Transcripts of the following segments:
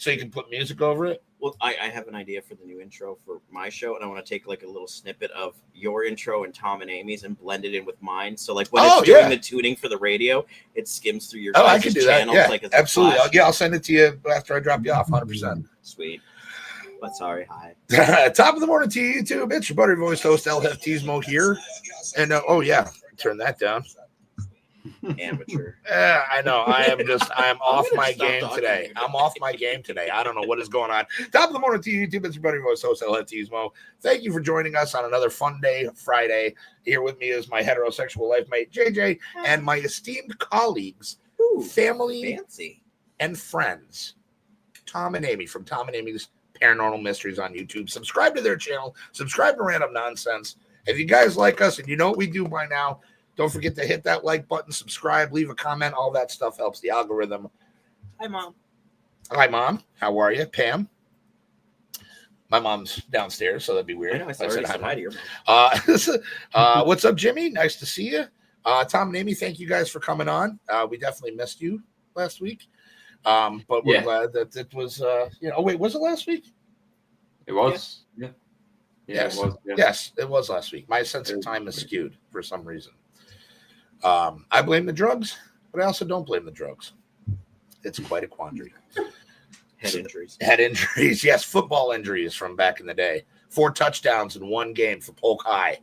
so you can put music over it. Well, I have an idea for the new intro for my show, and I want to take like a little snippet of your intro and Tom and Amy's and blend it in with mine. So like when it's doing the tuning for the radio, it skims through your I can do channels. That. Yeah, like absolutely. I'll send it to you after I drop you off. 100%. Sweet. But sorry, hi. Top of the morning to you, YouTube. It's your buddy voice host, HefTV here. And turn that down. Amateur. I know. I am off my game today. I'm off my game today. I don't know what is going on. Top of the morning to you, YouTube. It's your buddy voice host, HefTV. Thank you for joining us on another fun day, Friday. Here with me is my heterosexual life mate, JJ, and my esteemed colleagues, family, and friends, Tom and Amy from Tom and Amy's Paranormal Mysteries on YouTube. Subscribe to their channel. Subscribe to Random Nonsense. If you guys like us and you know what we do by now, don't forget to hit that like button, subscribe, leave a comment. All that stuff helps the algorithm. Hi, Mom. Hi, Mom. How are you? Pam? My mom's downstairs, so that'd be weird. I know, I said hi to your mom. What's up, Jimmy? Nice to see you. Tom and Amy, thank you guys for coming on. We definitely missed you last week. But we're glad that it was, oh, wait, was it last week? It was. Yeah. Yes. It was. Yeah. Yes, it was last week. My sense of time is skewed for some reason. I blame the drugs, but I also don't blame the drugs. It's quite a quandary. Head injuries. Head injuries. Yes, football injuries from back in the day. 4 touchdowns in one game for Polk High.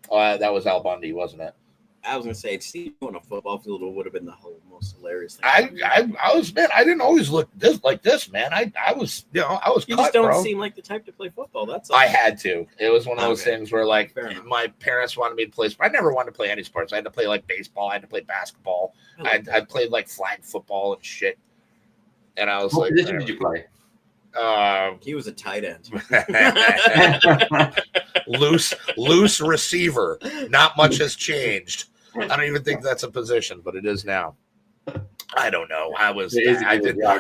That was Al Bundy, wasn't it? I was gonna say, seeing on a football field would have been the most hilarious thing. I was, man. I didn't always look like this, man. I was, I was. You cut, just don't bro. seem like the type to play football. That's all. I had to. It was one of those things where, like, my parents wanted me to play. I never wanted to play any sports. I had to play like baseball. I had to play basketball. I played like flag football and shit. And I was what position did you play? He was a tight end. loose receiver. Not much has changed. I don't even think that's a position, but it is now. I don't know.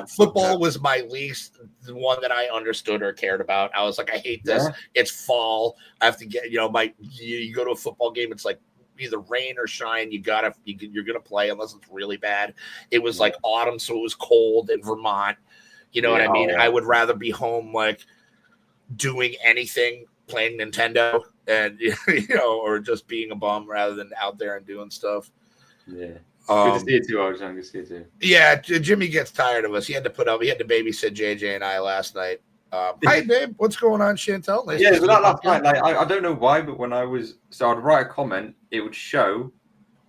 Football was my least one that I understood or cared about. I was like, I hate this. Yeah. It's fall. I have to get, you go to a football game. It's like either rain or shine. You're gonna play unless it's really bad. It was like autumn, so it was cold in Vermont. You know what I mean? I would rather be home, like doing anything, playing Nintendo, and or just being a bum rather than out there and doing stuff. Yeah. Good to see you too, Arjan. Good to see you too. Yeah, Jimmy gets tired of us. He had to babysit JJ and I last night. Hi, babe. What's going on, Chantel? Nice but last night, like, I don't know why, but when I'd write a comment, it would show,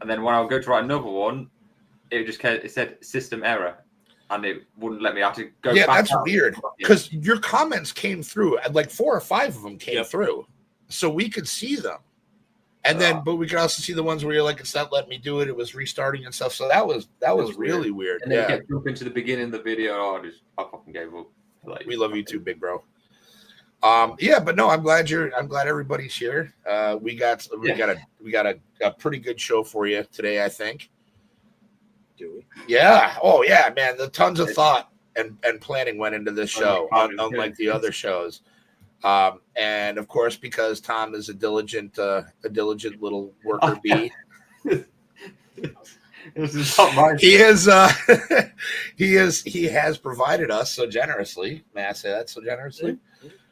and then when I would go to write another one, it said system error. And it wouldn't let me. I have to go. Yeah, that's weird because your comments came through. Like 4 or 5 of them came through, so we could see them. And but we could also see the ones where you're like, it's not letting me do it. It was restarting and stuff. So that was really weird. And then it kept jumping to the beginning of the video. I fucking gave up. Like, we love you too, big bro. But no, I'm glad everybody's here. We got a pretty good show for you today, I think. Do we? Yeah. Oh yeah, man. The tons of thought and planning went into this show, unlike the other shows. And of course, because Tom is a diligent little worker bee. This is not my he has provided us so generously. May I say that so generously?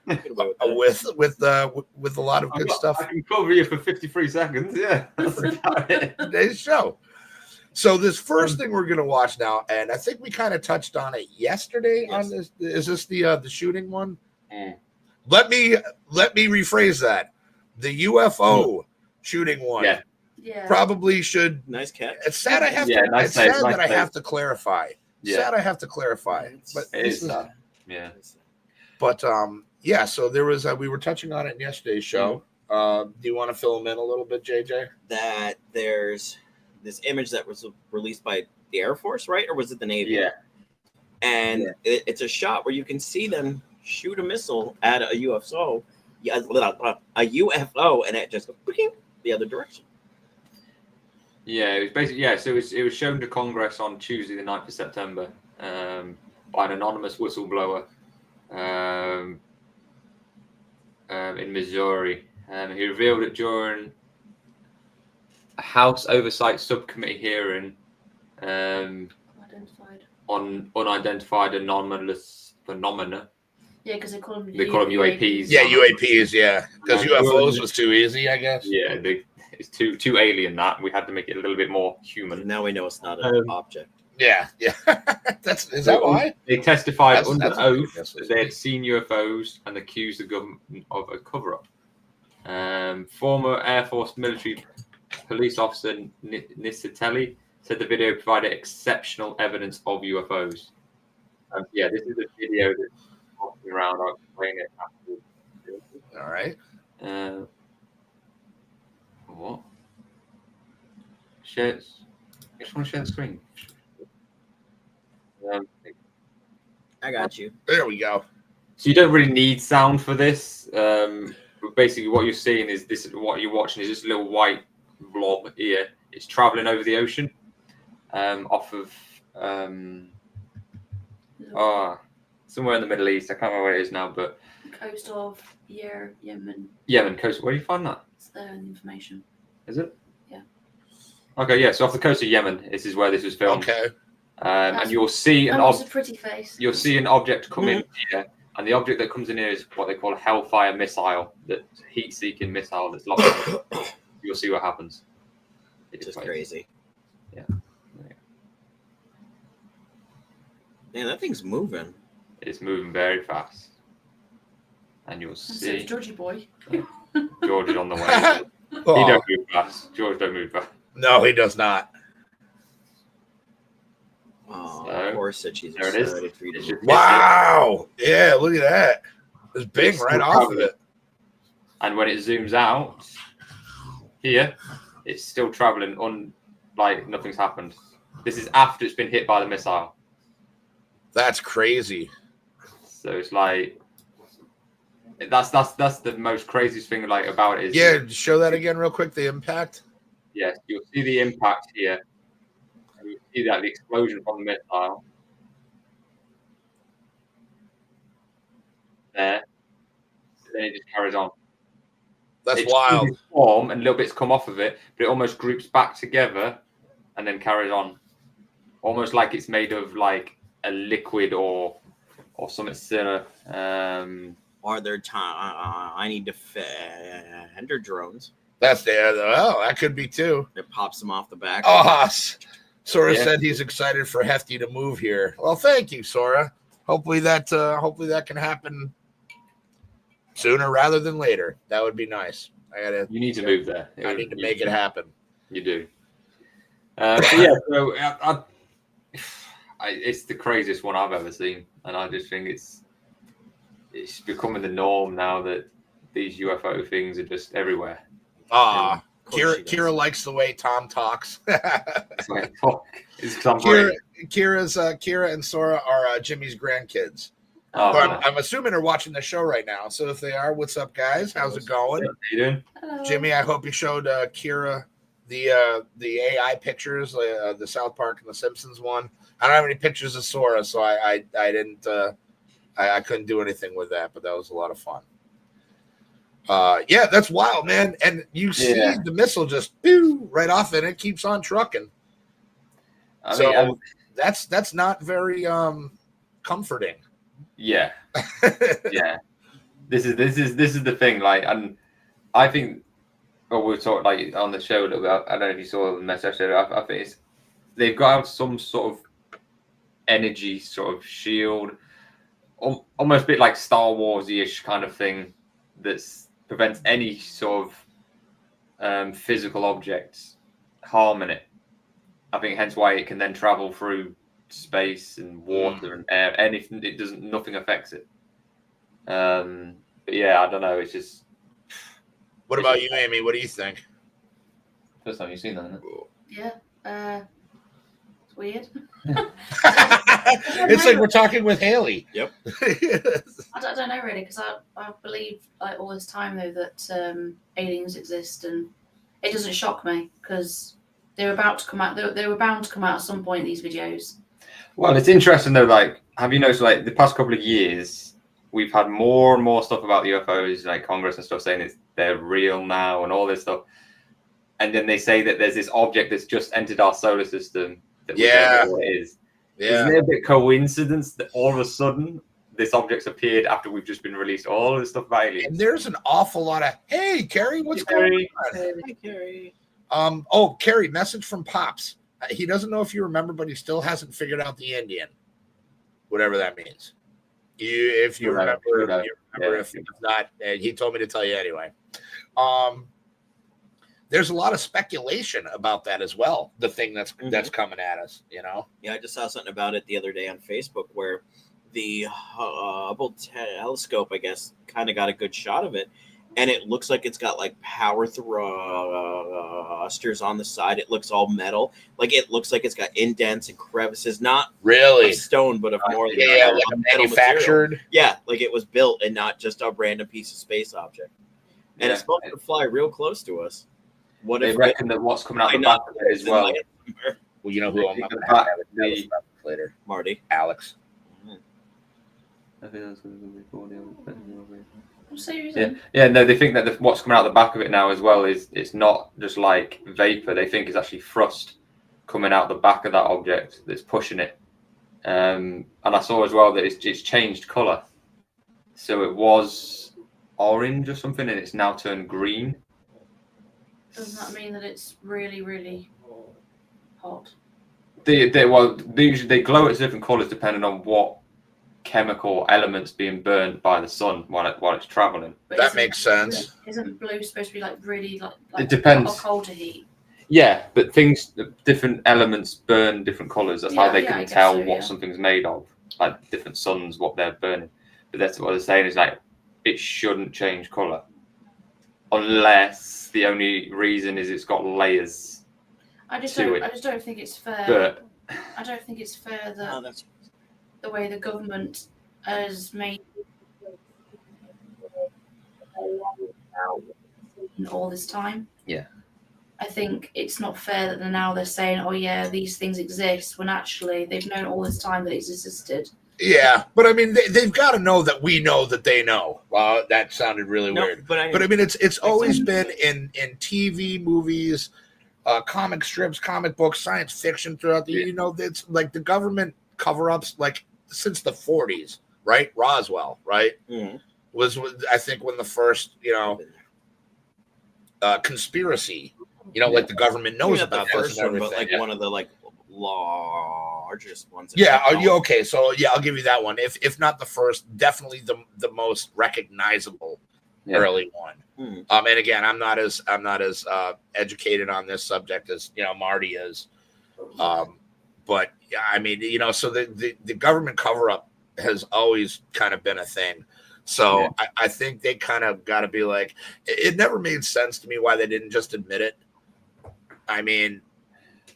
With a lot of good stuff. I can cover you for 53 seconds. Yeah, that's about it. Today's show. So this first thing we're gonna watch now, and I think we kind of touched on it yesterday. On this, is this the shooting one? Let me rephrase that. The UFO shooting one. Yeah. Probably should. Nice catch. It's sad I have to. It's sad that I have to clarify. Sad I have to clarify. But it's sad. Yeah. But so there was. We were touching on it in yesterday's show. Do you want to fill them in a little bit, JJ? That there's this image that was released by the Air Force, right? Or was it the Navy? Yeah. And it's a shot where you can see them shoot a missile at a UFO, and it just goes the other direction. Yeah, it was basically so it was shown to Congress on Tuesday, the 9th of September, by an anonymous whistleblower in Missouri. He revealed it during a House Oversight Subcommittee hearing on unidentified anomalous phenomena. Yeah, because they call them UAPs. Yeah, UAPs. Yeah, because Yeah. UFOs was too easy, I guess. Yeah, it's too alien that we had to make it a little bit more human. Now we know it's not an object. Yeah. Is that why? They testified under that's oath that they had seen UFOs and accused the government of a cover-up. Former Air Force military police officer Nisatelli said the video provided exceptional evidence of UFOs. Yeah, this is a video that's walking around. I'll explain it after. All right. What? Share. I just want to share the screen. I got you. There we go. So you don't really need sound for this. But basically, what you're seeing is this. What you're watching is this little white blob here. It's traveling over the ocean, off of somewhere in the Middle East. I can't remember where it is now, but coast of Yemen. Yemen coast. Where do you find that? It's there in the information. Is it? Yeah. Okay, yeah. So off the coast of Yemen, this is where this was filmed. Okay. And you'll see a pretty face. You'll see an object come in here, and the object that comes in here is what they call a Hellfire missile, that heat-seeking missile that's locked. You'll see what happens. It's just crazy. Yeah. Man, that thing's moving. It's moving very fast, and you'll see. So Georgie boy. George is on the way. He don't move fast. George don't move fast. No, he does not. Oh, So, of course, she's there it is. excited for you to move. Wow. Yeah, look at that. There's Bing right off of it. And when it zooms out here, it's still traveling like nothing's happened. This is after it's been hit by the missile. That's crazy. So it's like that's the most craziest thing like about it is. Yeah, show that again real quick. The impact. Yes, you'll see the impact here. And you'll see that the explosion from the missile. There. Then it just carries on. That's It's wild. Form and little bits come off of it, but it almost groups back together and then carries on. Almost like it's made of like a liquid or something similar. Are there I need defender drones? That's there. Oh, that could be too. It pops them off the back. Oh, Sora said he's excited for Hefty to move here. Well, thank you, Sora. Hopefully that can happen sooner rather than later. That would be nice. You need to move there. I need to make it happen. You do. Yeah. So it's the craziest one I've ever seen, and I just think it's becoming the norm now that these UFO things are just everywhere. Kira likes the way Tom talks. Kira and Sora are Jimmy's grandkids. I'm assuming they're watching the show right now. So if they are, what's up, guys? How's it going? How you doing? Hello. Jimmy, I hope you showed Kira the AI pictures, the South Park and the Simpsons one. I don't have any pictures of Sora, so I didn't. I couldn't do anything with that, but that was a lot of fun. Yeah, that's wild, man. And you see the missile just right off it, and it keeps on trucking. That's not very comforting. Yeah. Yeah. This is the thing, like, and I think we'll talk like on the show a little bit. I don't know if you saw the message. I think they've got to have some sort of energy sort of shield, almost a bit like Star Wars-ish kind of thing that prevents any sort of physical objects harming it. I think hence why it can then travel through space and water and air. Anything, nothing affects it. But yeah, I don't know. It's just. What about you, Amy? What do you think? First time you've seen that, isn't it? Yeah. It's weird. It's like we're talking with Haley. Yep. I don't know really, because I believe like all this time though that aliens exist, and it doesn't shock me because they're about to come out. They were bound to come out at some point. These videos. Well, it's interesting though. Like, have you noticed? Like the past couple of years, we've had more and more stuff about the UFOs, like Congress and stuff saying they're real now and all this stuff. And then they say that there's this object that's just entered our solar system. That we don't know what it is. Yeah. Isn't it a bit coincidence that all of a sudden this object's appeared after we've just been released all this stuff about aliens. And there's an awful lot of, hey, Carrie, what's going on? Hi, Carrie. Oh, Carrie, message from Pops. He doesn't know if you remember, but he still hasn't figured out the Indian, whatever that means. If you remember, you remember. If not, he told me to tell you anyway. There's a lot of speculation about that as well. The thing that's coming at us, you know. Yeah, I just saw something about it the other day on Facebook where the Hubble telescope, I guess, kind of got a good shot of it, and it looks like it's got like power thrusters on the side. It looks all metal, like it looks like it's got indents and crevices, not really of stone, but of more like a manufactured. Material. Yeah, like it was built and not just a random piece of space object. And it's supposed to fly real close to us. What they reckon that what's coming out the back of it as well? Well, you know who I'm going to have later? Marty. Alex. I think that's going to be cool. Yeah, no, they think that what's coming out the back of it now as well is it's not just like vapor. They think it's actually thrust coming out the back of that object that's pushing it. And I saw as well that it's changed color. So it was orange or something, and it's now turned green. Doesn't that mean that it's really, really hot? They usually they glow at different colors depending on what chemical elements being burned by the sun while it's traveling. But that makes sense. Isn't blue supposed to be like really like it depends. Hot or cold to heat? Yeah, but different elements burn different colors. That's how they can tell what something's made of. Like different suns, what they're burning. But that's what they're saying is like it shouldn't change color unless the only reason is it's got layers. I just don't think it's fair. But I don't think it's fair that the way the government has made all this time. Yeah. I think it's not fair that now they're saying, oh yeah, these things exist, when actually they've known all this time that it's existed. Yeah, but I mean, they've got to know that we know that they know. That sounded really weird. But I mean, it's always been in TV, movies, comic strips, comic books, science fiction throughout the, you know, it's like the government cover-ups, like since the 40s, right? Roswell, right? Mm-hmm. Was I think when the first, you know, conspiracy, you know, like the government knows about the first one, but like one of the like largest ones. Yeah, are you okay? So yeah, I'll give you that one. If not the first, definitely the most recognizable early one. Mm-hmm. And again, I'm not as educated on this subject as you know Marty is. But yeah, I mean, you know, so the government cover up has always kind of been a thing. So I think they kind of got to be like, it never made sense to me why they didn't just admit it. I mean,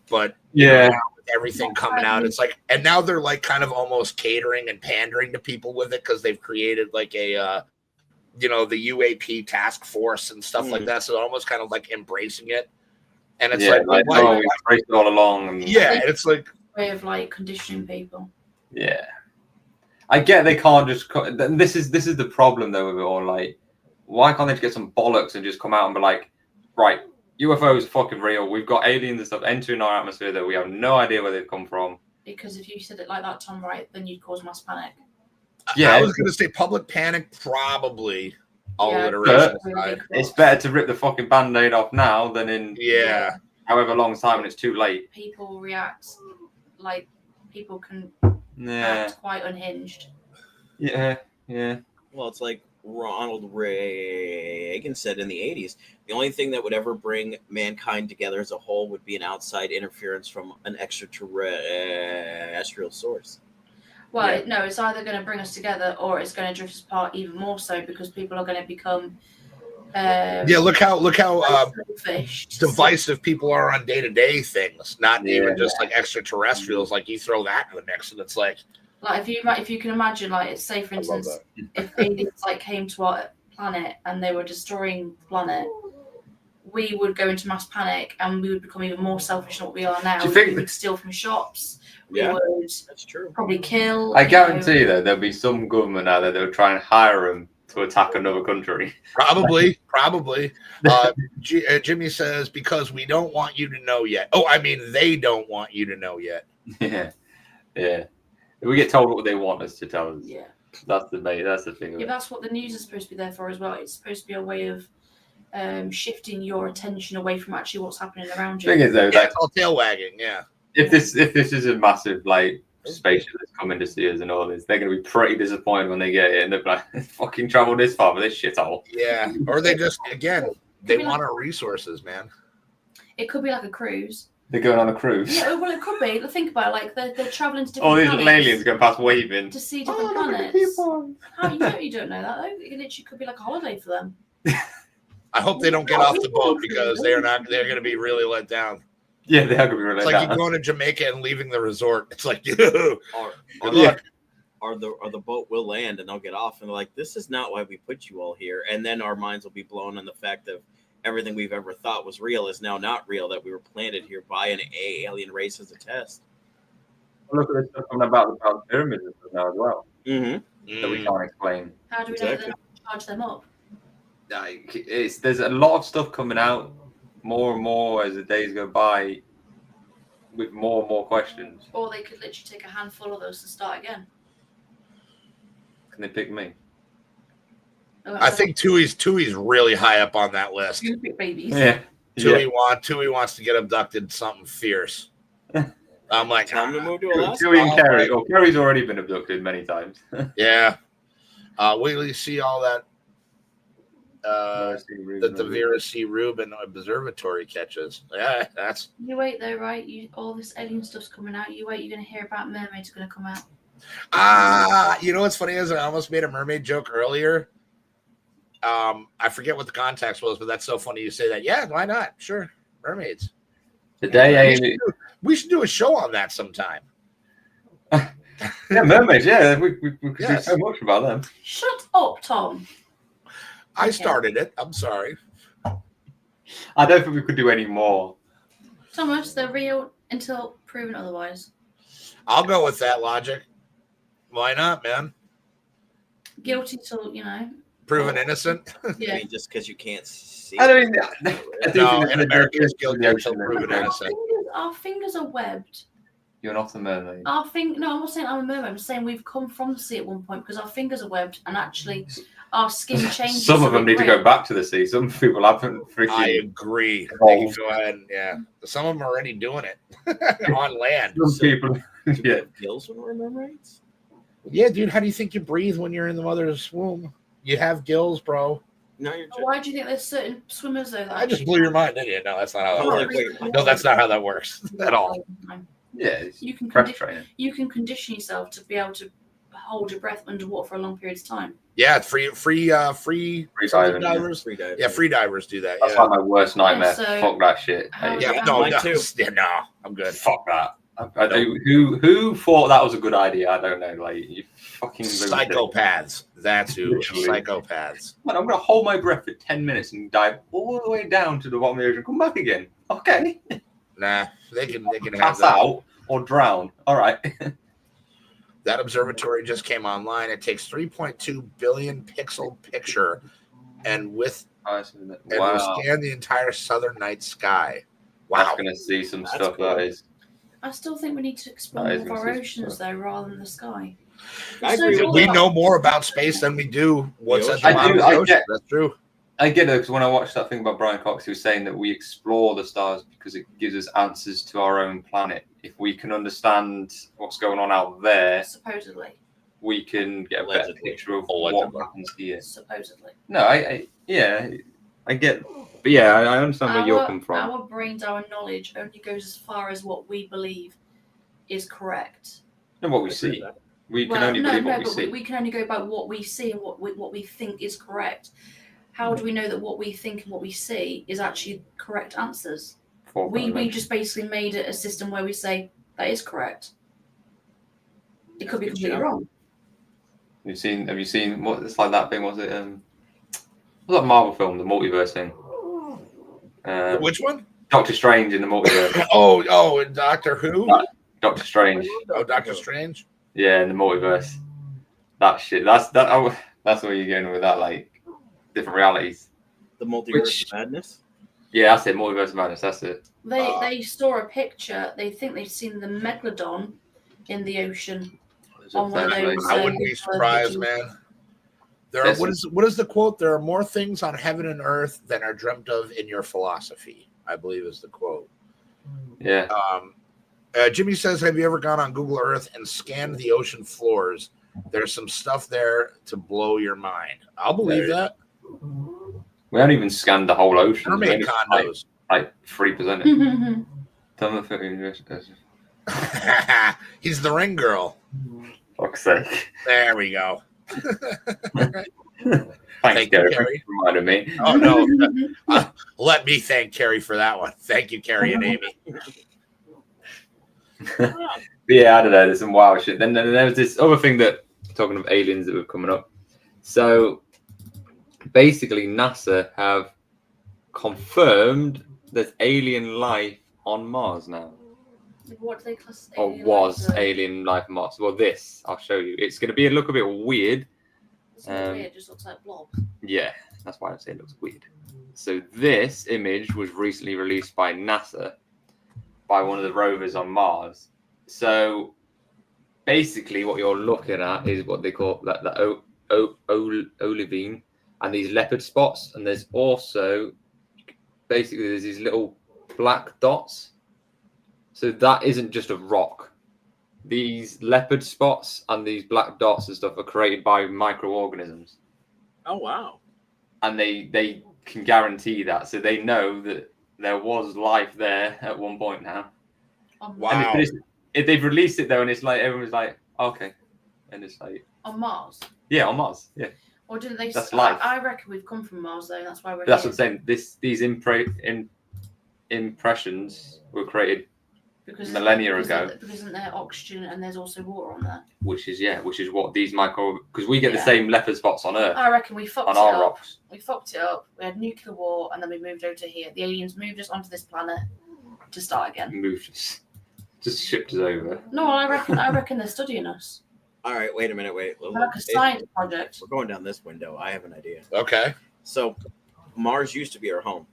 but you know, with everything coming out, it's like, and now they're like kind of almost catering and pandering to people with it because they've created like a, you know, the UAP task force and stuff like that. So almost kind of like embracing it. And it's like, we embraced it all along. And it's like way of like conditioning people. Yeah. I get they can't just. This is the problem though with it all. Like, why can't they just get some bollocks and just come out and be like, right, UFOs are fucking real. We've got aliens and stuff entering our atmosphere that we have no idea where they've come from. Because if you said it like that, Tom, right, then you'd cause mass panic. Yeah, I was going to say public panic, probably. All alliteration aside. It's better to rip the fucking band-aid off now than in however long time and it's too late. People react like people can act quite unhinged. Yeah. Well, it's like Ronald Reagan said in the 80s, the only thing that would ever bring mankind together as a whole would be an outside interference from an extraterrestrial source. Well, no, it's either going to bring us together or it's going to drift us apart even more so because people are going to become look how divisive people are on day-to-day things, not even just like extraterrestrials. Like you throw that in the mix and it's like if you can imagine, like, say for instance, if aliens like came to our planet and they were destroying the planet, we would go into mass panic and we would become even more selfish than what we are now. We would steal from shops. We would that's true. Probably kill. I guarantee that there'll be some government out there that will try and hire them to attack another country. Probably. Jimmy says, because we don't want you to know yet. Oh, I mean, they don't want you to know yet. Yeah. We get told what they want us to tell us. Yeah. That's the thing. Yeah, that's what the news is supposed to be there for as well. It's supposed to be a way of shifting your attention away from actually what's happening around you. Thing is though, Yeah, it's all tail wagging. Yeah. if this is a massive like spaceship that's coming to see us and all this, they're gonna be pretty disappointed when they get it and they're like, fucking traveled this far for this shithole. Yeah. Or they just they want our resources, man. It could be like a cruise. They're going on a cruise. Yeah, well, it could be. Think about it, like they're traveling to different All these planets aliens going past waving. to see different planets. How you don't know that though? It literally could be like a holiday for them. I hope they don't get off the boat because they're going to be really let down. Yeah, they are going to be really It's let like down. you're going to Jamaica and leaving the resort. It's like, good luck. Or the boat will land and they'll get off and they're like, this is not why we put you all here. And then our minds will be blown on the fact of everything we've ever thought was real is now not real, that we were planted here by an alien race as a test. Look at this stuff about the pyramids and stuff now as well. Mm-hmm. That we can't explain. How do we know they charge them up? Like, there's a lot of stuff coming out more and more as the days go by with more and more questions. Or they could literally take a handful of those and start again. Can they pick me? I think Tui's really high up on that list. Babies. Yeah. Tui wants to get abducted something fierce. I'm like, time to move to Alaska. Tui and Kerry. Oh, Kerry's already been abducted many times. Yeah. Wait till you see all that that the Vera C. Rubin Observatory catches. Yeah, that's. You wait though, right? All this alien stuff's coming out. You wait, you're going to hear about mermaids are going to come out. You know what's funny is I almost made a mermaid joke earlier. I forget what the context was, but that's so funny you say that. Yeah, why not? Sure, mermaids. We should do a show on that sometime. Yeah, mermaids. Yeah, we could do so much about them. Shut up, Tom. I started it. I'm sorry. I don't think we could do any more. Thomas, they're real until proven otherwise. I'll go with that logic. Why not, man? Guilty till, Proven innocent? Yeah. I mean, just because you can't see. I don't No, in America, it's guilty until proven innocent. Our fingers are webbed. You're not a mermaid. No, I'm not saying I'm a mermaid. I'm saying we've come from the sea at one point because our fingers are webbed and actually our skin changes. Some of them need to go back to the sea. Some people haven't freaking. I agree. They can go ahead and, some of them are already doing it on land. Some people, yeah. Gills when we're mermaids? Yeah, dude. How do you think you breathe when you're in the mother's womb? You have gills, bro. No, you're. Why do you think there's certain swimmers though? That I just blew your mind, didn't you? No, that's not how that works. No, that's not how that works at all. Yeah, you can condition yourself to be able to hold your breath underwater for a long period of time. Yeah, free divers. Yeah, free divers do that. That's like my worst nightmare. Fuck that shit. No, I'm good. Fuck that. I do. Who thought that was a good idea? I don't know. Like, you fucking psychopaths. That's who. Psychopaths. Man, I'm gonna hold my breath for 10 minutes and dive all the way down to the bottom of the ocean. Come back again. Okay. Nah, they can pass out or drown. All right. That observatory just came online. It takes 3.2 billion pixel picture, and will scan the entire southern night sky. Wow, I'm gonna see some stuff. Cool. That is. I still think we need to explore more of our oceans, though, rather than the sky. We know more about space than we do what's at the bottom of the ocean. That's true. I get it, because when I watched that thing about Brian Cox, he was saying that we explore the stars because it gives us answers to our own planet. If we can understand what's going on out there, supposedly, we can get a better picture of what happens here. Supposedly. No, I get, but yeah, I understand where you're coming from. Our brains, our knowledge only goes as far as what we believe is correct. And what we see. We can only believe what we see. We can only go by what we see and what we think is correct. How do we know that what we think and what we see is actually correct answers? We just basically made it a system where we say that is correct. It could be completely wrong. Have you seen what it's like that thing? Was it what's that Marvel film, the multiverse thing? Which one? Doctor Strange in the multiverse. oh, Doctor Who? Doctor Strange. Oh, Doctor Strange. Yeah, in the multiverse. That shit. That's where you're going with that, like different realities. The multiverse of madness. Yeah, that's it. Multiverse of madness. That's it. They saw a picture. They think they've seen the megalodon in the ocean. On one of those, I wouldn't be surprised, man. There are, what is the quote? There are more things on heaven and earth than are dreamt of in your philosophy, I believe is the quote. Yeah. Jimmy says, have you ever gone on Google Earth and scanned the ocean floors? There's some stuff there to blow your mind. I'll believe that. We haven't even scanned the whole ocean. Mermaid condos. Like 3%. He's the ring girl. Fuck's sake. There we go. Thanks, Gary. For reminding me. Oh, no. Let me thank Carrie for that one. Thank you, Carrie and Amy. Yeah, I don't know. There's some wild shit. Then there was this other thing that, talking of aliens that were coming up. So basically, NASA have confirmed there's alien life on Mars now. What do they class? Or was alien life on Mars? Well, I'll show you. It's going to look a bit weird. It's not weird. It just looks like blobs. Yeah, that's why I say it looks weird. So this image was recently released by NASA by one of the rovers on Mars. So basically, what you're looking at is what they call the olivine and these leopard spots. And there's also there's these little black dots. So that isn't just a rock. These leopard spots and these black dots and stuff are created by microorganisms. Oh, wow. And they can guarantee that. So they know that there was life there at one point now. Wow. If they've released it though, and it's like everyone's like, okay. And it's like on Mars. Yeah, on Mars. Yeah. Or didn't they? That's life. I reckon we've come from Mars though. That's why we're. That's what I'm saying. These impressions were created millennia ago. Because isn't there oxygen and there's also water on there? Which is what these because we get the same leopard spots on Earth. I reckon we fucked on it our up. Rocks. We fucked it up. We had nuclear war and then we moved over to here. The aliens moved us onto this planet to start again. Moved us. Just shipped us over. No, I reckon they're studying us. All right, wait a minute. Wait. Like a science project. We're going down this window. I have an idea. Okay. So Mars used to be our home.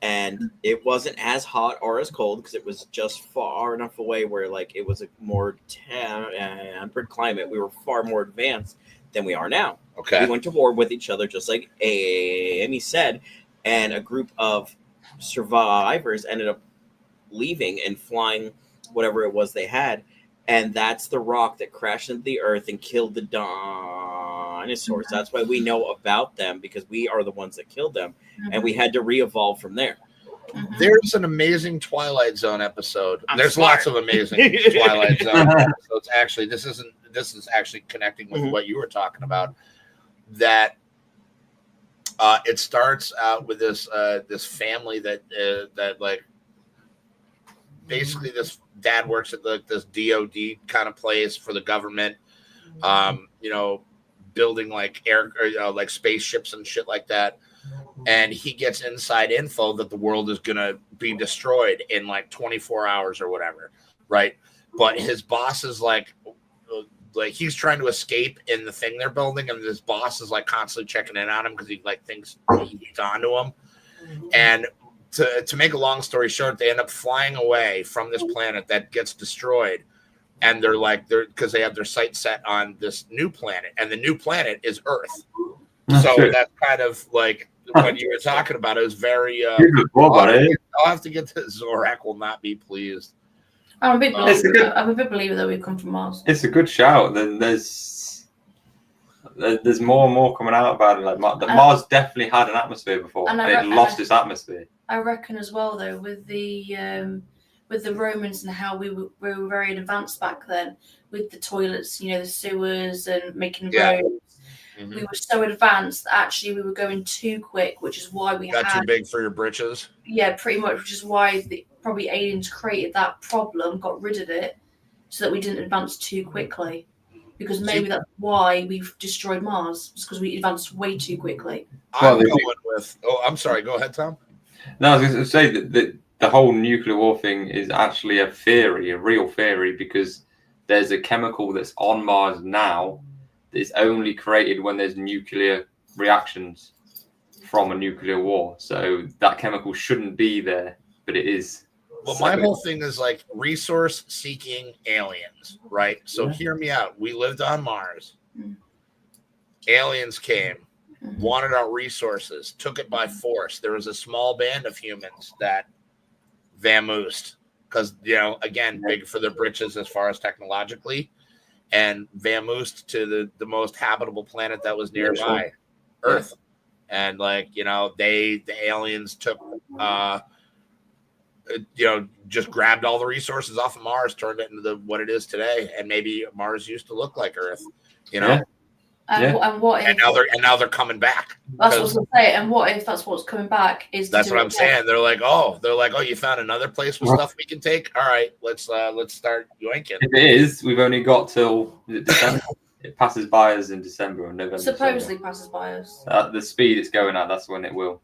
And it wasn't as hot or as cold because it was just far enough away where like it was a more temperate climate. We were far more advanced than we are now. Okay. We went to war with each other, just like Amy said, and a group of survivors ended up leaving and flying whatever it was they had. And that's the rock that crashed into the earth and killed the dinosaurs. That's why we know about them, because we are the ones that killed them. And we had to re-evolve from there. There's an amazing Twilight Zone episode. There's lots of amazing Twilight Zone episodes. Actually, this is actually connecting with what you were talking about. That it starts out with this family that like basically this dad works at this DOD kind of place for the government, building like like spaceships and shit like that. And he gets inside info that the world is going to be destroyed in like 24 hours or whatever. Right. But his boss is like he's trying to escape in the thing they're building. And his boss is like constantly checking in on him because he like thinks he's onto him. And to make a long story short, they end up flying away from this planet that gets destroyed. And they're because they have their sights set on this new planet, and the new planet is Earth. So that's kind of like when you were talking about it was very. I'll have to get to Zorak. Will not be pleased. I'm a big believer that we've come from Mars. It's a good shout. Then there's more and more coming out about it. Like Mars definitely had an atmosphere before, and it lost its atmosphere. I reckon as well, though, with the Romans and how we were very advanced back then with the toilets, the sewers and making roads. Mm-hmm. We were so advanced that actually we were going too quick, which is why we got too big for your britches. Yeah, pretty much, which is why probably aliens created that problem, got rid of it, so that we didn't advance too quickly. Because maybe that's why we've destroyed Mars, it's because we advanced way too quickly. I'm sorry. Go ahead, Tom. No, I was going to say that the whole nuclear war thing is actually a theory, a real theory, because there's a chemical that's on Mars now that is only created when there's nuclear reactions from a nuclear war. So that chemical shouldn't be there, but it is. Well, my whole thing is like resource-seeking aliens, right? So hear me out. We lived on Mars. Aliens came, wanted our resources, took it by force. There was a small band of humans that vamoosed because, again, big for their britches as far as technologically, and vamoosed to the most habitable planet that was nearby, Earth. And the aliens took, just grabbed all the resources off of Mars, turned it into what it is today. And maybe Mars used to look like Earth, And what if? And now they're coming back. That's what I was gonna say. And what if that's what's coming back? That's what I'm saying. They're like, oh, you found another place with stuff we can take. All right, let's start yoinking. If it is, we've only got till December. It passes by us in December or November. Supposedly passes by us. The speed it's going at, that's when it will.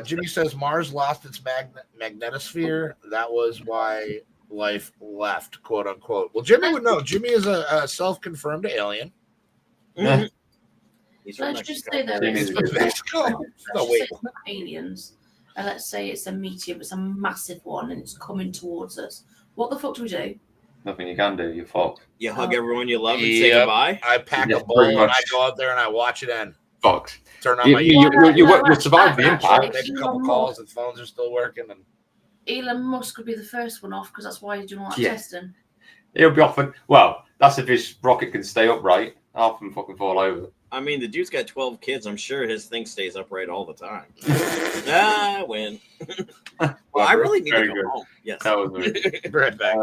Jimmy says Mars lost its magnetosphere. That was why life left, quote unquote. Well, Jimmy would know. Jimmy is a self-confirmed alien. Yeah. Let's just say though, it's not aliens, and let's say it's a meteor, but it's a massive one, and it's coming towards us. What the fuck do we do? Nothing you can do. You're fucked. You hug everyone you love and say goodbye. I pack a bowl and I go out there and I watch it end. Fucked. Turn on you survive the impact. Make a couple calls and phones are still working. And Elon Musk could be the first one off because that's why he's doing all that testing. He'll be offered. Well, that's if his rocket can stay upright. Half of them fucking fall over. I mean, the dude's got 12 kids. I'm sure his thing stays upright all the time. I win. Well, I really need to go home. Yes. That was right back.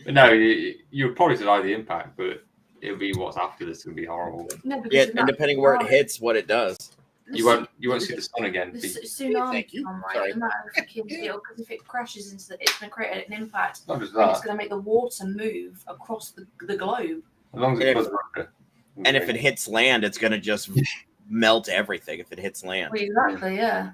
But no, you'll probably survive the impact, but it'll be what's after this will be horrible. No, and depending where it hits, what it does. You won't see the sun again. Thank you. Right? Because if it crashes into it's going to create an impact. Not just that. It's going to make the water move across the globe. As long as it does rocket. And if it hits land, it's going to just melt everything. If it hits land, well, exactly, yeah.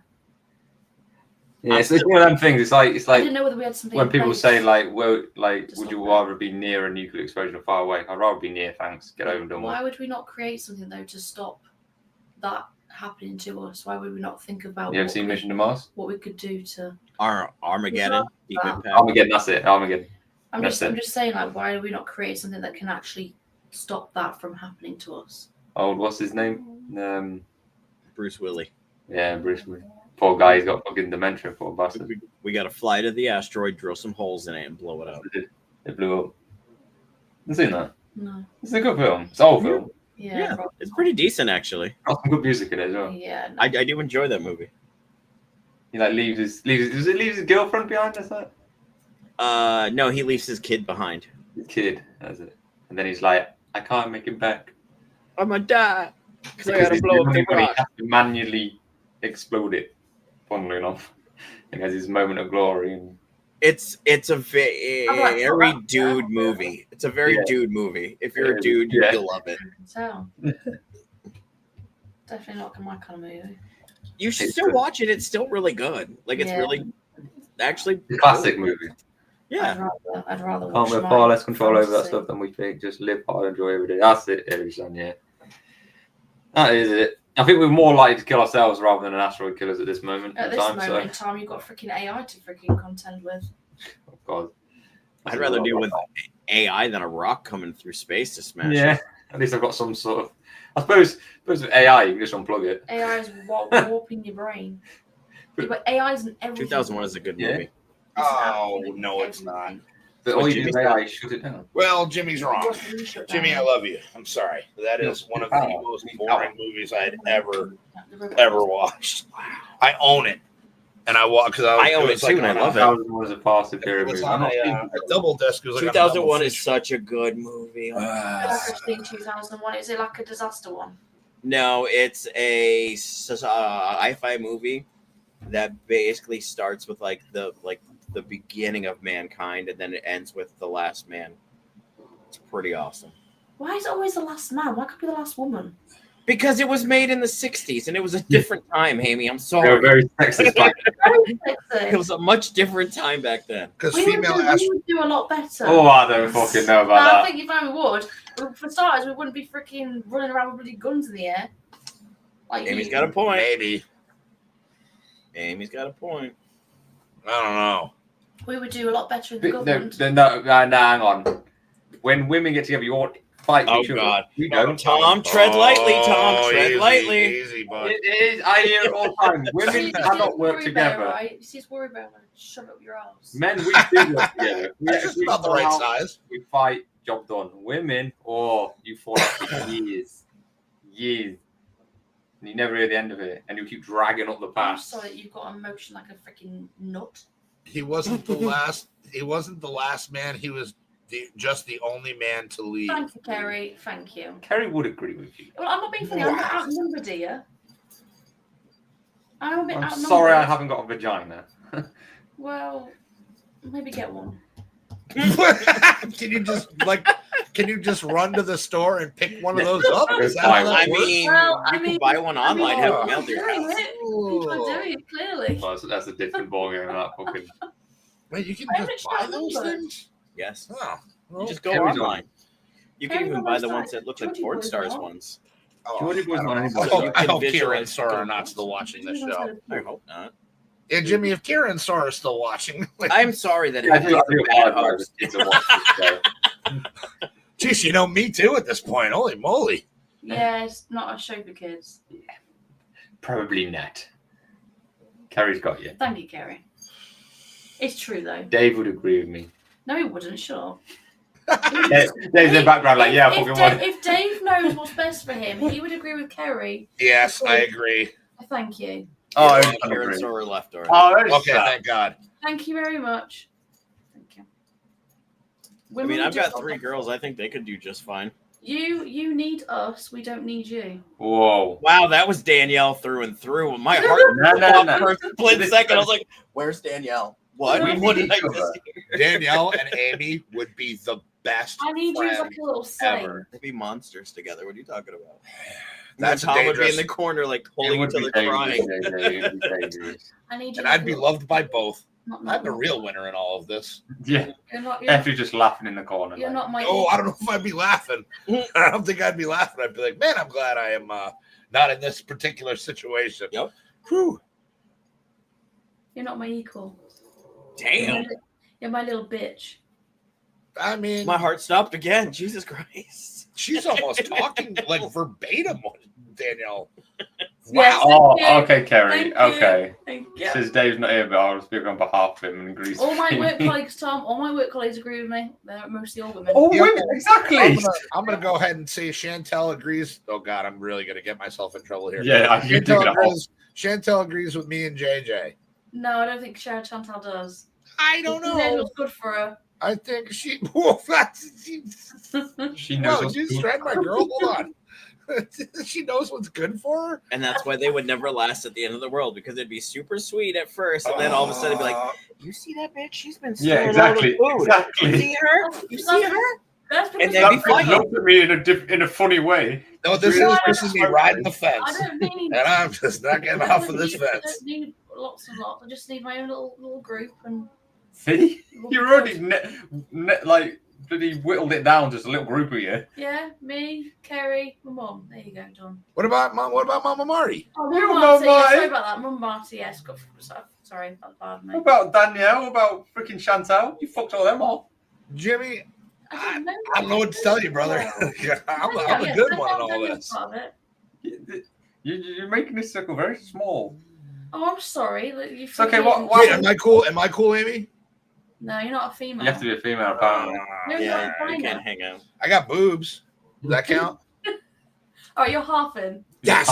Yeah, it's one of them things. It's like I didn't know whether we had something when people say would you rather be near a nuclear explosion or far away? I'd rather be near. Thanks. Get over and done with. Why would we not create something though to stop that happening to us? Why would we not think about? You ever seen Mission to Mars? What we could do to Armageddon. Armageddon. That's it. Armageddon. I'm just saying, like, why do we not create something that can actually stop that from happening to us? Oh, what's his name? Bruce Willis. Yeah, Bruce Willis. Poor guy, he's got fucking dementia, poor bastard. We got to fly to the asteroid, drill some holes in it, and blow it up. It blew up. Haven't seen that? No. It's a good film. It's an old film. Yeah, it's pretty decent, actually. Got some good music in it as well. Yeah. No. I do enjoy that movie. He leaves his girlfriend behind, is that? No, he leaves his kid behind. His kid, that's it. And then he's like, I can't make him back. I'm gonna die. Because I gotta blow up the rock. He has to manually explode it. Funnily enough, he has his moment of glory. And it's a very dude movie. It's a very dude movie. If you're a dude, you'll love it. Definitely not my kind of movie. You should still watch it. It's still really good. Like it's really actually a classic movie. Yeah, I'd rather watch. Can't have far less control over that stuff than we think. Just live hard, enjoy every day. That's it, everyone. Yeah, that is it. I think we're more likely to kill ourselves rather than an asteroid killers at this moment. At this moment in time, you've got freaking AI to freaking contend with. Oh God, I'd rather deal with AI than a rock coming through space to smash. Yeah, it. At least I've got some sort of. I suppose with AI, you can just unplug it. AI is warping your brain. But AI isn't everything. 2001 is a good movie. Yeah. Oh no, it's not. But all you do is AI, shut it down. Well, Jimmy's wrong. Jimmy, I love you. I'm sorry. That is one of the most boring movies I'd ever watched. I own it, and I watch because I own it too, and I love it. 2001 was a far superior movie. A double disc. 2001 is such a good movie. I've seen 2001. Is it like a disaster one? No, it's a sci-fi movie that basically starts with like the beginning of mankind, and then it ends with the last man. It's pretty awesome. Why is it always the last man? Why can't it be the last woman? Because it was made in the 60s, and it was a different time, Amy. I'm sorry. They were very sexist back then. It was a much different time back then. Because we would do a lot better. Oh, I don't fucking know about that. I think you probably would. For starters, we wouldn't be freaking running around with bloody guns in the air. Like Amy's got a point. Maybe. Amy's got a point. I don't know. We would do a lot better in the No, government. no, hang on. When women get together, you all fight Oh, each other. God. We don't. Tom, tread lightly, Tom. Tread easy, lightly. Easy, bud. It is. I hear it all the time. Women See, cannot work worry together. Bear, right? See, it's worry bear. Shove it up your ass. Men, we do work together. That's just about the right size. We fight, job done. Women, you fall out for years. And you never hear the end of it, and you keep dragging up the I'm past. sorry, you've got emotion like a freaking nut. He wasn't the last. He wasn't the last man. He was just the only man to leave. Thank you, Kerry. Thank you. Kerry would agree with you. Well, I'm not being funny. I'm not outnumbered, dear. I'm a bit I'm outnumbered. sorry I haven't got a vagina. Well, maybe get one. Can you just run to the store and pick one of those up? Is that how that I works? mean, Well, you can buy one online, have it mailed to your doing house. it. People are doing it, clearly. Well, that's a different ballgame than that fucking. Wait, you can I'm just not buy those outnumbered. things? Yes. Oh, well, You just go Kerry's online. You can Kerry's even on buy the website. ones that look like Geordie porn Boys stars now. ones. Geordie Boys not I anybody. hope, You I can hope Kira visualize and Sora are good not ones. still watching this show. I hope not. Yeah, Jimmy, if Kira and Sora are still watching, I'm sorry that I do Hefty's a bad apologize host. if kids are watching this show. geez, me too at this point. Holy moly! Yeah, it's not a show for kids. Probably not. Kerry's got you. Thank you, Kerry. It's true, though. Dave would agree with me. No, he wouldn't, sure. Dave's in the background like, yeah, I fucking want it. If Dave knows what's best for him, he would agree with Kerry. Yes, I agree. Thank you. Oh, I Karen agree. Sora left already. Oh, that is Okay, sad. thank God. Thank you very much. Thank you. I mean, I've got 3 three girls. I think they could do just fine. You need us. We don't need you. Whoa. Wow, that was Danielle through and through. My heart No. for a split second. I was like, "Where's Danielle? What? We What need did I each just other. hear?" Danielle and Amy would be the best I need you as friend like a little saint. ever. They'd be monsters together. What are you talking about? That's Tom would be dangerous. in the corner, like It holding would each be other, dangerous. crying. It would be dangerous. I need you. And like I'd a be little- loved by both. Not, I'm the real winner in all of this. Yeah. You're not. Effie's just laughing in the corner. You're like, not my. Oh, I don't know if I'd be laughing. I don't think I'd be laughing. I'd be like, man, I'm glad I am not in this particular situation. Yep. Whew. You're not my equal. Damn, You're my little bitch. I mean, my heart stopped again. Jesus Christ. she's almost talking like verbatim, Danielle. Yes. Wow. Oh, Thank you. okay, Kerry. Thank you. Okay. Thank you. Says Dave's not here, but I'll speak on behalf of him and agree. All my work colleagues, Tom. All my work colleagues agree with me. They're mostly all women. Oh, Yeah. women, exactly. I'm gonna go ahead and say Chantel agrees. Oh God, I'm really gonna get myself in trouble here. Yeah, I can do Chantel agrees with me and JJ. No, I don't think Sharon Chantal does. I don't She knows know. what's good for her. I think she. Whoa, She knows. no, what's you good. strike my girl. Hold on. She knows what's good for her. And that's why they would never last at the end of the world, because it'd be super sweet at first, and then all of a sudden it'd be like, "You see that bitch? She's been Yeah, stealing all the exactly. food. You Exactly. see her? You see her?" That's And because then That bitch looked at me in a funny way. No, this is me riding the fence, I don't need. and I'm just not getting I off don't of this need- I fence. don't need lots and lots. I just need my own little group and. See, little you're group. already like bloody whittled it down just a little group of you. Yeah, me, Kerry, my mum. There you go, done. What about Mama Marty? Oh, You Mum Mum Marty. Yeah, Marty. sorry about that. Mum Marty, yes. Sorry, pardon me. What about Danielle? What about freaking Chantal? You fucked all them off. Jimmy, I don't know. I don't know what to tell you, brother. I'm a good one in all this. You're making this circle very small. Oh, I'm sorry. It's okay, what- Wait, am I cool? Am I cool, Amy? No, you're not a female. You have to be a female, apparently. You're Yeah, not a you female. can't hang out. I got boobs. Does that count? All right, you're half in. Yes.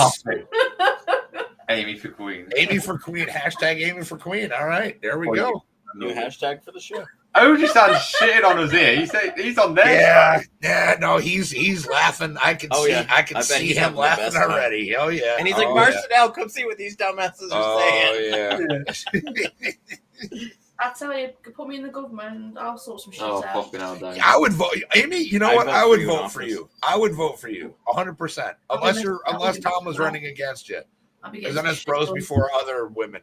Amy for queen. Amy for queen. Hashtag Amy for queen. All right, there we go. New hashtag for the show. Oh, just sounds shitting on us here. He's on there. Yeah. No, he's laughing. I can Oh, see. yeah. I can I bet see he's him having the laughing best time. already. Oh yeah. And he's like, oh, Marcel, come see what these dumbasses are saying. yeah. I tell you, put me in the government and I'll sort some shit Oh, out. fucking hell, Dave. I would vote. Amy, you know I'd what? vote I for would you in vote for office. you. I would vote for you, 100%. Unless Tom was running against you, I'll be because getting then it's shit bros done. before other women.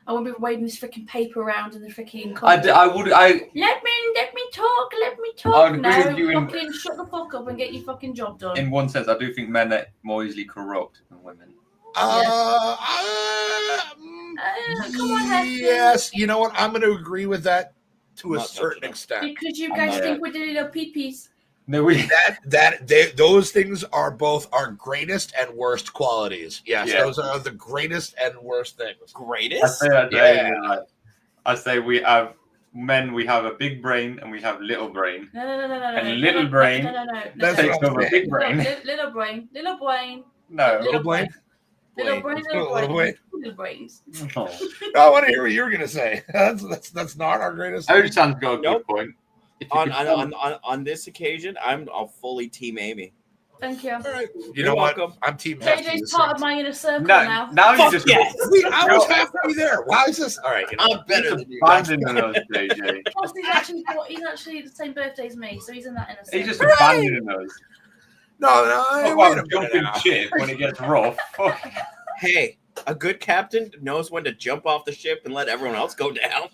I won't be waving this freaking paper around in the freaking. I Let me talk. I would agree No, with you in- fucking shut the fuck up and get your fucking job done. in one sense, I do think men are more easily corrupt than women. come on, Hefty. Yes, you know what? I'm going to agree with that to a Not certain touching them. extent. Because you guys not- think we're doing our pee-pees. No, we. Those things are both our greatest and worst qualities. Yes, Yeah. those are the greatest and worst things. I Greatest? say that Yeah. daily, like, I say we have men. We have a big brain and we have little brain. No. And little brain No. That's Takes what I'm over saying. big brain. Little brain. No. Little brain. Little brain. Little brains. Oh. I want to hear what you're going to say. That's not our greatest. Ocean's got a good Nope. point. If you could come- On this occasion, I'm fully Team Amy. Thank you. All right. You You're know what? welcome. I'm Team Hefty. JJ's part of my inner circle No, now. now you Fuck just yes. I was halfway there. Why is this? All right. You know, I'm better than you. abandoning us, JJ. Plus, he's actually the same birthday as me, so he's in that inner circle. He's just abandoning us. no. Talk Wait a about minute jumping now. ship when it gets rough. Fuck. Hey, a good captain knows when to jump off the ship and let everyone else go down.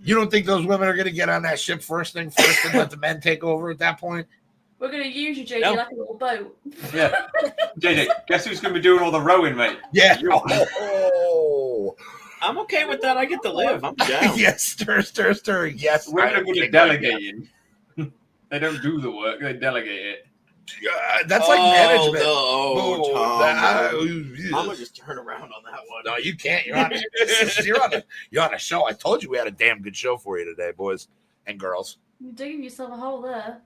You don't think those women are going to get on that ship first and let the men take over at that point? We're going to use you, JJ, No. like a little boat. Yeah. JJ, guess who's going to be doing all the rowing, mate? Yeah. You. Oh. I'm okay with that. I get to live. I'm down. Yes. Stir. Yes. Women I are good think at delegating. They don't do the work, they delegate it. that's like management. I'm gonna just turn around on that one. No, you can't. You're on a show. I told you we had a damn good show for you today, boys and girls. You're digging yourself a hole there.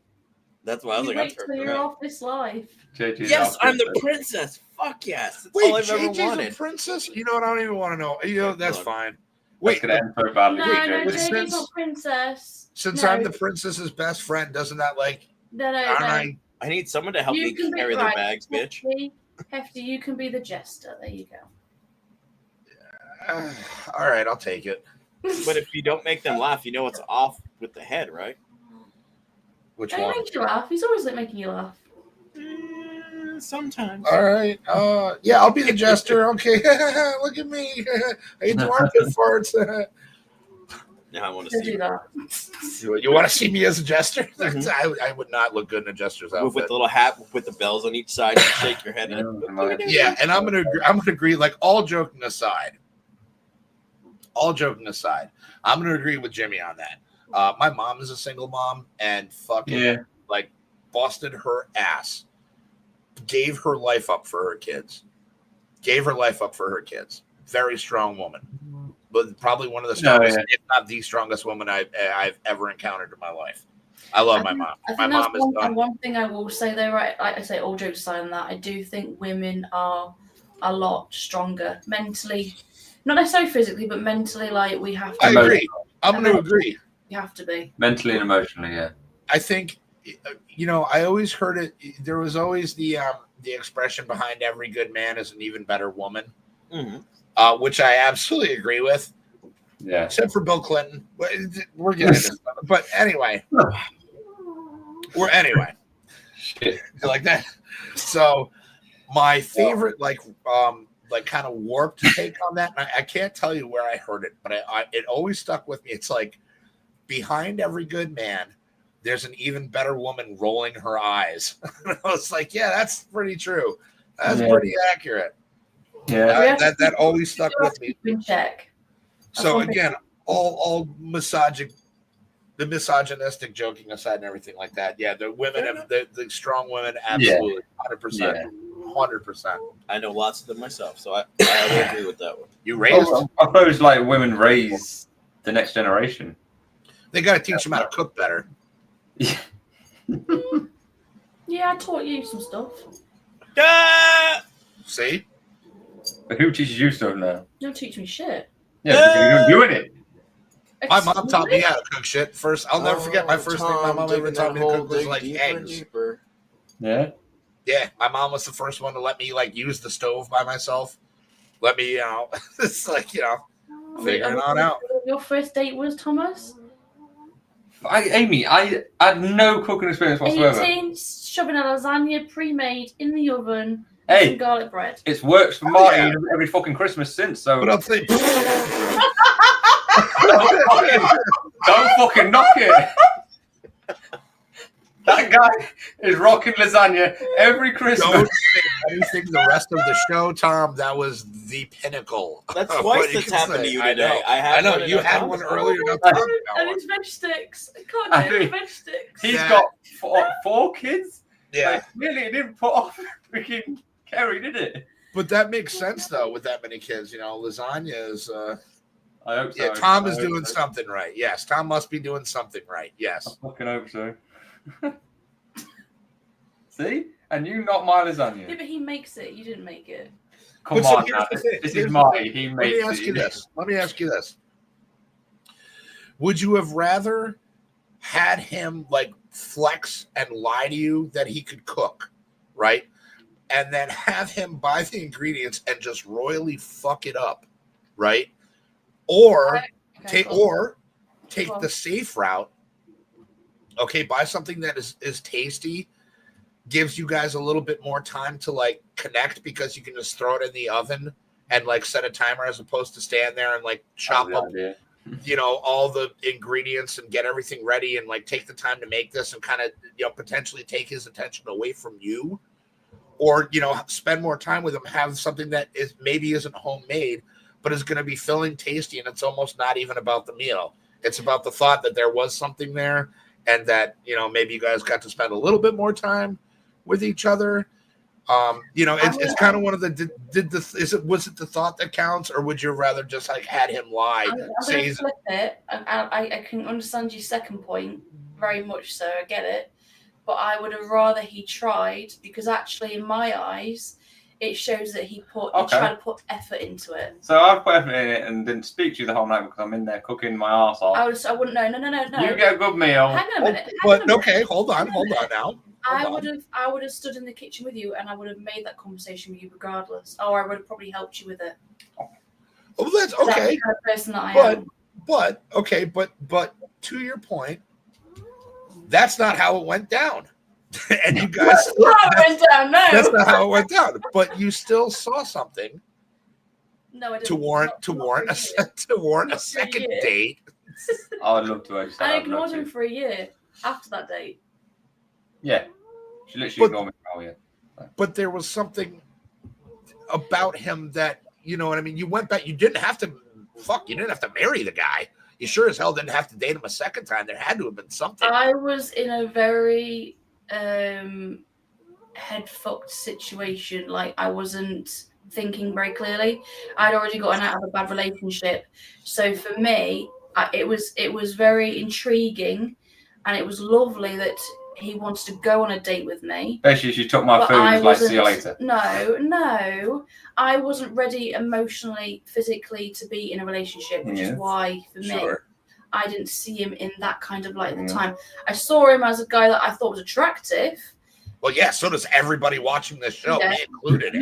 That's why I was You like, I'm wait till turning you're around. off this life. JJ's Yes, outfit, I'm the though. princess. Fuck yes. That's Wait, all I've ever JJ's wanted. a princess? You know what? I don't even want to know. You know, that's Look. fine. That's Wait, gonna end so badly. No, JJ. but JJ's since- not princess. since No. I'm the princess's best friend, doesn't that like? No. Aren't I? I need someone to help You me can be carry their right. bags, bitch. Hefty, you can be the jester. There you go. All right, I'll take it. But if you don't make them laugh, you know it's off with the head, right? Which He one? makes you laugh. He's always like making you laugh. Sometimes. All right. Yeah, I'll be the jester. Okay. Look at me. I do armpit farts. Now I want to Don't see do that. You want to see me as a jester? Mhm. I would not look good in a jester's with outfit. the little hat with the bells on each side. You shake your head. And Yeah, and I'm gonna agree. Like all joking aside, I'm gonna agree with Jimmy on that. My mom is a single mom and fucking like busted her ass, gave her life up for her kids, Very strong woman, but probably one of the strongest, if not the strongest woman I've ever encountered in my life. I love my mom. I think My that's mom is done. one thing I will say though, right? Like I say, all jokes aside on that, I do think women are a lot stronger mentally, not necessarily physically, but mentally. Like we have to. I agree. I'm going to agree. You have to be mentally and emotionally. Yeah, I think, I always heard it. There was always the expression behind every good man is an even better woman, which I absolutely agree with. Yeah, Except for Bill Clinton. We're getting into stuff. But anyway, shit. like that. So my favorite, kind of warped take on that, and I can't tell you where I heard it, but it always stuck with me. It's like behind every good man, there's an even better woman rolling her eyes. I was like, yeah, that's pretty true. That's pretty accurate. Yeah, That always stuck with me. in check. So again, all the misogynistic joking aside and everything like that. Yeah, the women have the strong women, absolutely, 100%, 100%. I know lots of them myself, so I will agree with that one. You raised. I suppose like women raise the next generation. They got to teach them how to cook better. Yeah, I taught you some stuff. See, But who teaches you stuff now? Don't teach me shit. Yeah, because you're doing it. my mom taught me how to cook shit. First, I'll never forget my first thing my mom ever taught me to cook was like eggs. Yeah. Yeah, my mom was the first one to let me use the stove by myself. Let me, it's like figuring it out. Your first date was Thomas? Amy, I had no cooking experience whatsoever. 18, shoving a lasagna pre-made in the oven. Hey, some garlic bread. It's worked for Marty every fucking Christmas since. So But I'll say, don't fucking knock it. That guy is rocking lasagna every Christmas. Don't say anything the rest of the show, Tom. That was the pinnacle. That's of twice what you that's can happened say. to you I today. know. I know. You had one earlier. Now Tom's got And one. it's veg sticks. I can't do veg sticks. He's Yeah. got four kids. Yeah, Like, really, it didn't put off freaking Kerry, did it? but that makes sense though with that many kids. You know, lasagna is. I hope so. Yeah, Tom is I hope doing so. something right. Yes, Tom must be doing something right. Yes. I fucking hope so. See? And you not my Yeah, lasagna. but he makes it. You didn't make it. Come But so on, here's now. the thing. This Here's is the mine. thing. He Let makes me ask you this. Let me ask you this. Would you have rather had him like flex and lie to you that he could cook, right? And then have him buy the ingredients and just royally fuck it up, right? Or Okay, take go on. take Go on. the safe route. Okay, buy something that is tasty, gives you guys a little bit more time to like connect because you can just throw it in the oven and like set a timer as opposed to stand there and like chop up, you know, all the ingredients and get everything ready and like take the time to make this and kind of, you know, potentially take his attention away from you, or, you know, spend more time with him, have something that is maybe isn't homemade, but is going to be filling, tasty, and it's almost not even about the meal. It's about the thought that there was something there and that, you know, maybe you guys got to spend a little bit more time with each other. You know, it's kind of one of the was it the thought that counts, or would you rather just like had him lie? I'm going to flip it. I can understand your second point very much so. I get it. But I would have rather he tried, because actually in my eyes, it shows that he tried to put effort into it. So I've put effort in it and didn't speak to you the whole night because I'm in there cooking my arse off. I wouldn't. No. You get a good meal. Hang on a minute. But okay, hold on now. I would have stood in the kitchen with you, and I would have made that conversation with you regardless. Or I would have probably helped you with it. Oh, that's okay. That's the kind of person that I am. But okay, but to your point, that's not how it went down. And you guys That's not how it went down. No, that's not how it went down. But you still saw something no, I didn't. to warrant a second date. I would love to. I ignored him for a year after that date. Yeah, she literally ignored me for a whole year. But there was something about him that, you know what I mean? You went back. You didn't have to marry the guy. You sure as hell didn't have to date him a second time. There had to have been something. I was in a very head fucked situation. Like, I wasn't thinking very clearly. I'd already gotten out of a bad relationship. So for me, it was very intriguing, and it was lovely that he wanted to go on a date with me. Basically, she took my food and was like, see you later. No. I wasn't ready emotionally, physically to be in a relationship, which is why, for me, I didn't see him in that kind of light at the time. I saw him as a guy that I thought was attractive. Well, yeah, so does everybody watching this show, me included.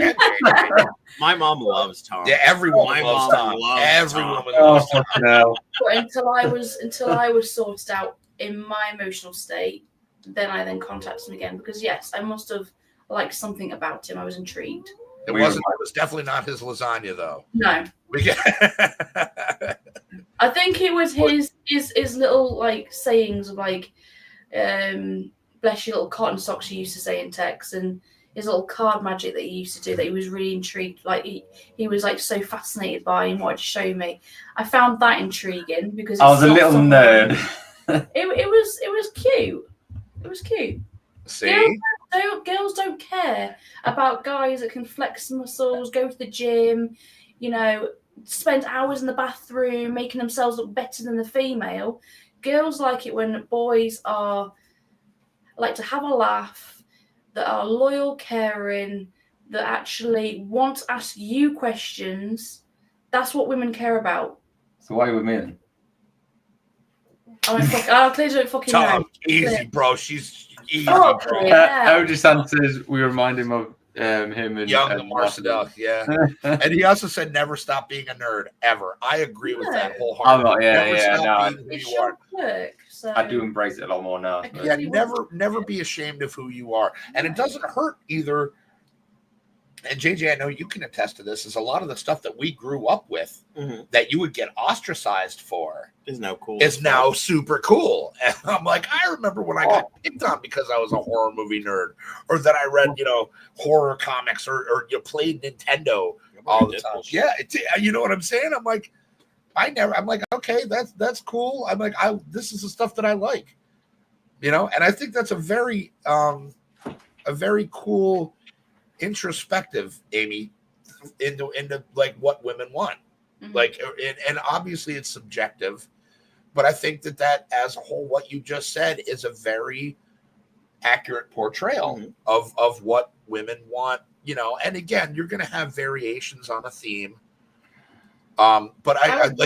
My mom loves Tom. Yeah, everyone My loves mom Tom. loves Everyone Tom. loves Tom. No. But until I was sorted out in my emotional state, then I contacted him again, because yes, I must have liked something about him. I was intrigued. It was definitely not his lasagna though. No. I think it was his little like sayings of like, bless your little cotton socks you used to say in text, and his little card magic that he used to do that he was really intrigued. Like he was like so fascinated by and wanted to show me. I found that intriguing because I was a little nerd. It was cute. It was cute. See? Girls don't care about guys that can flex muscles, go to the gym, you know, spend hours in the bathroom making themselves look better than the female. Girls like it when boys like to have a laugh, that are loyal, caring, that actually want to ask you questions. That's what women care about. So why are you with me then? I clearly don't fucking Tom, know. easy, bro. She's easy, Oh, bro. yeah. Otis says we remind him of him and Young and Marcel, yeah. And he also said never stop being a nerd, ever. I agree with that wholeheartedly. Never stop being who It's you are. your work, so I do embrace it a lot more now. Yeah, never be ashamed of who you are. And it doesn't hurt either. And JJ, I know you can attest to this, is a lot of the stuff that we grew up with that you would get ostracized for. is now cool. Is now super cool. And I'm like, I remember when I got picked on because I was a horror movie nerd, or that I read, horror comics, or you played Nintendo all the time. Yeah, you know what I'm saying? I'm like, I'm like, okay, that's cool. I'm like, this is the stuff that I like, and I think that's a very cool introspective, Amy, into like what women want. Like, and obviously it's subjective, but I think that as a whole, what you just said is a very accurate portrayal of what women want, and again, you're going to have variations on a theme. But I'd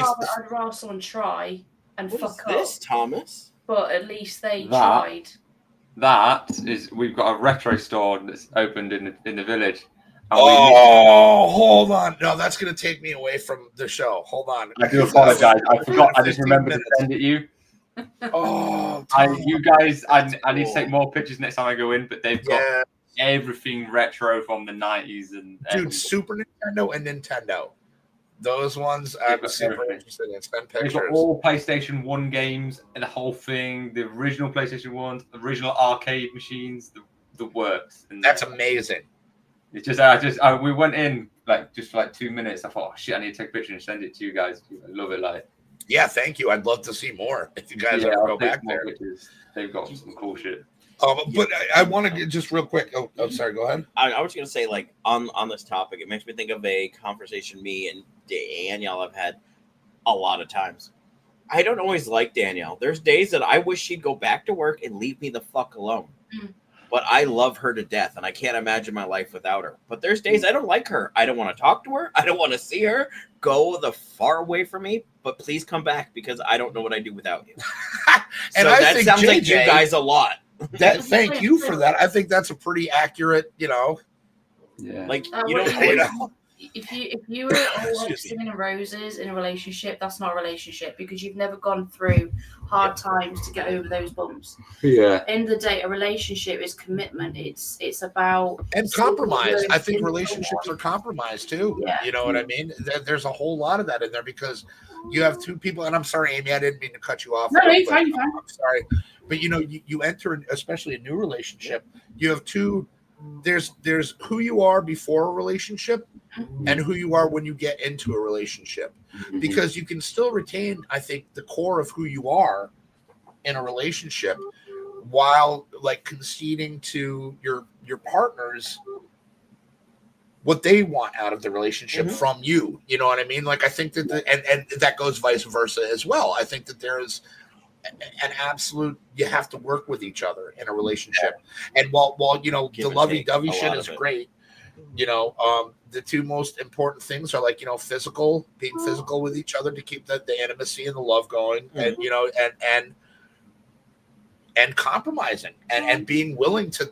rather someone try and what fuck is this, up, Thomas? but at least they tried. That is, we've got a retro store that's opened in the village. Hold on. No, that's going to take me away from the show. Hold on. I do apologize. I forgot. I just remembered to send it you. You guys, I need to take more pictures next time I go in, but they've got everything retro from the 90s. Dude, Super Nintendo and Nintendo. Those ones I'm super interested in. Send pictures. They've got all PlayStation 1 games and the whole thing, the original PlayStation 1, the original arcade machines, the works. And that's amazing. It's just, we went in just for 2 minutes. I thought, oh shit, I need to take a picture and send it to you guys. I love it. Yeah, thank you. I'd love to see more if you guys ever go back there. Pictures. They've got some cool shit. But I want to get just real quick. Oh, sorry. Go ahead. I was going to say, on this topic, it makes me think of a conversation me and Danielle have had a lot of times. I don't always like Danielle. There's days that I wish she'd go back to work and leave me the fuck alone. But I love her to death, and I can't imagine my life without her. But there's days I don't like her. I don't want to talk to her. I don't want to see her. Go the far away from me. But please come back because I don't know what I do without you. And so that sounds like you JJ, guys a lot. Thank you for that. I think that's a pretty accurate, Yeah. Like you don't. If you were all singing roses in a relationship, that's not a relationship because you've never gone through hard times to get over those bumps. Yeah. In the day, a relationship is commitment. It's about and compromise. I think relationships are compromise too. Yeah. You know what I mean? There's a whole lot of that in there because you have two people. And I'm sorry, Amy, I didn't mean to cut you off. No, you're fine. I'm sorry, but you enter, especially a new relationship. You have two. There's who you are before a relationship and who you are when you get into a relationship, because you can still retain, I think, the core of who you are in a relationship while conceding to your partners what they want out of the relationship from you. You know what I mean? I think that and that goes vice versa as well. I think that there is an absolute, you have to work with each other in a relationship. And while the lovey-dovey shit is great, the two most important things are being physical with each other to keep the intimacy and the love going, and and compromising and being willing to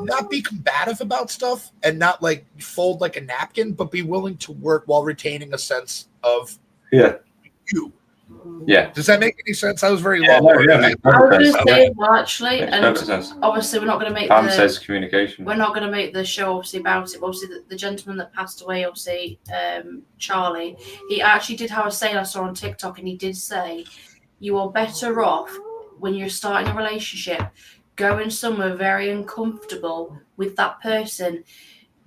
not be combative about stuff and not fold like a napkin, but be willing to work while retaining a sense of you. Yeah. Does that make any sense? I was very long. I was going to say, actually, and obviously we're not going to make says communication. We're not going to make the show obviously about it. Obviously, the gentleman that passed away, obviously, Charlie, he actually did have a saying I saw on TikTok, and he did say, "You are better off when you're starting a relationship, going somewhere very uncomfortable with that person."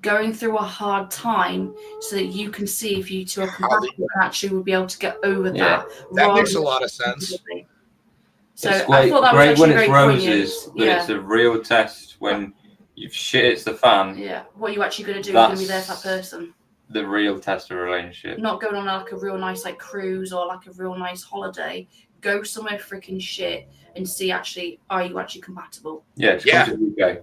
Going through a hard time so that you can see if you two are compatible and actually will be able to get over that. That makes a lot of sense. So I thought that was when it's roses, but it's a real test when you've shit it's the fan. Yeah, what are you actually going to do? You're going to be there for that person. The real test of a relationship. Not going on a real nice cruise or a real nice holiday. Go somewhere freaking shit and see are you actually compatible? Yeah, come to the UK.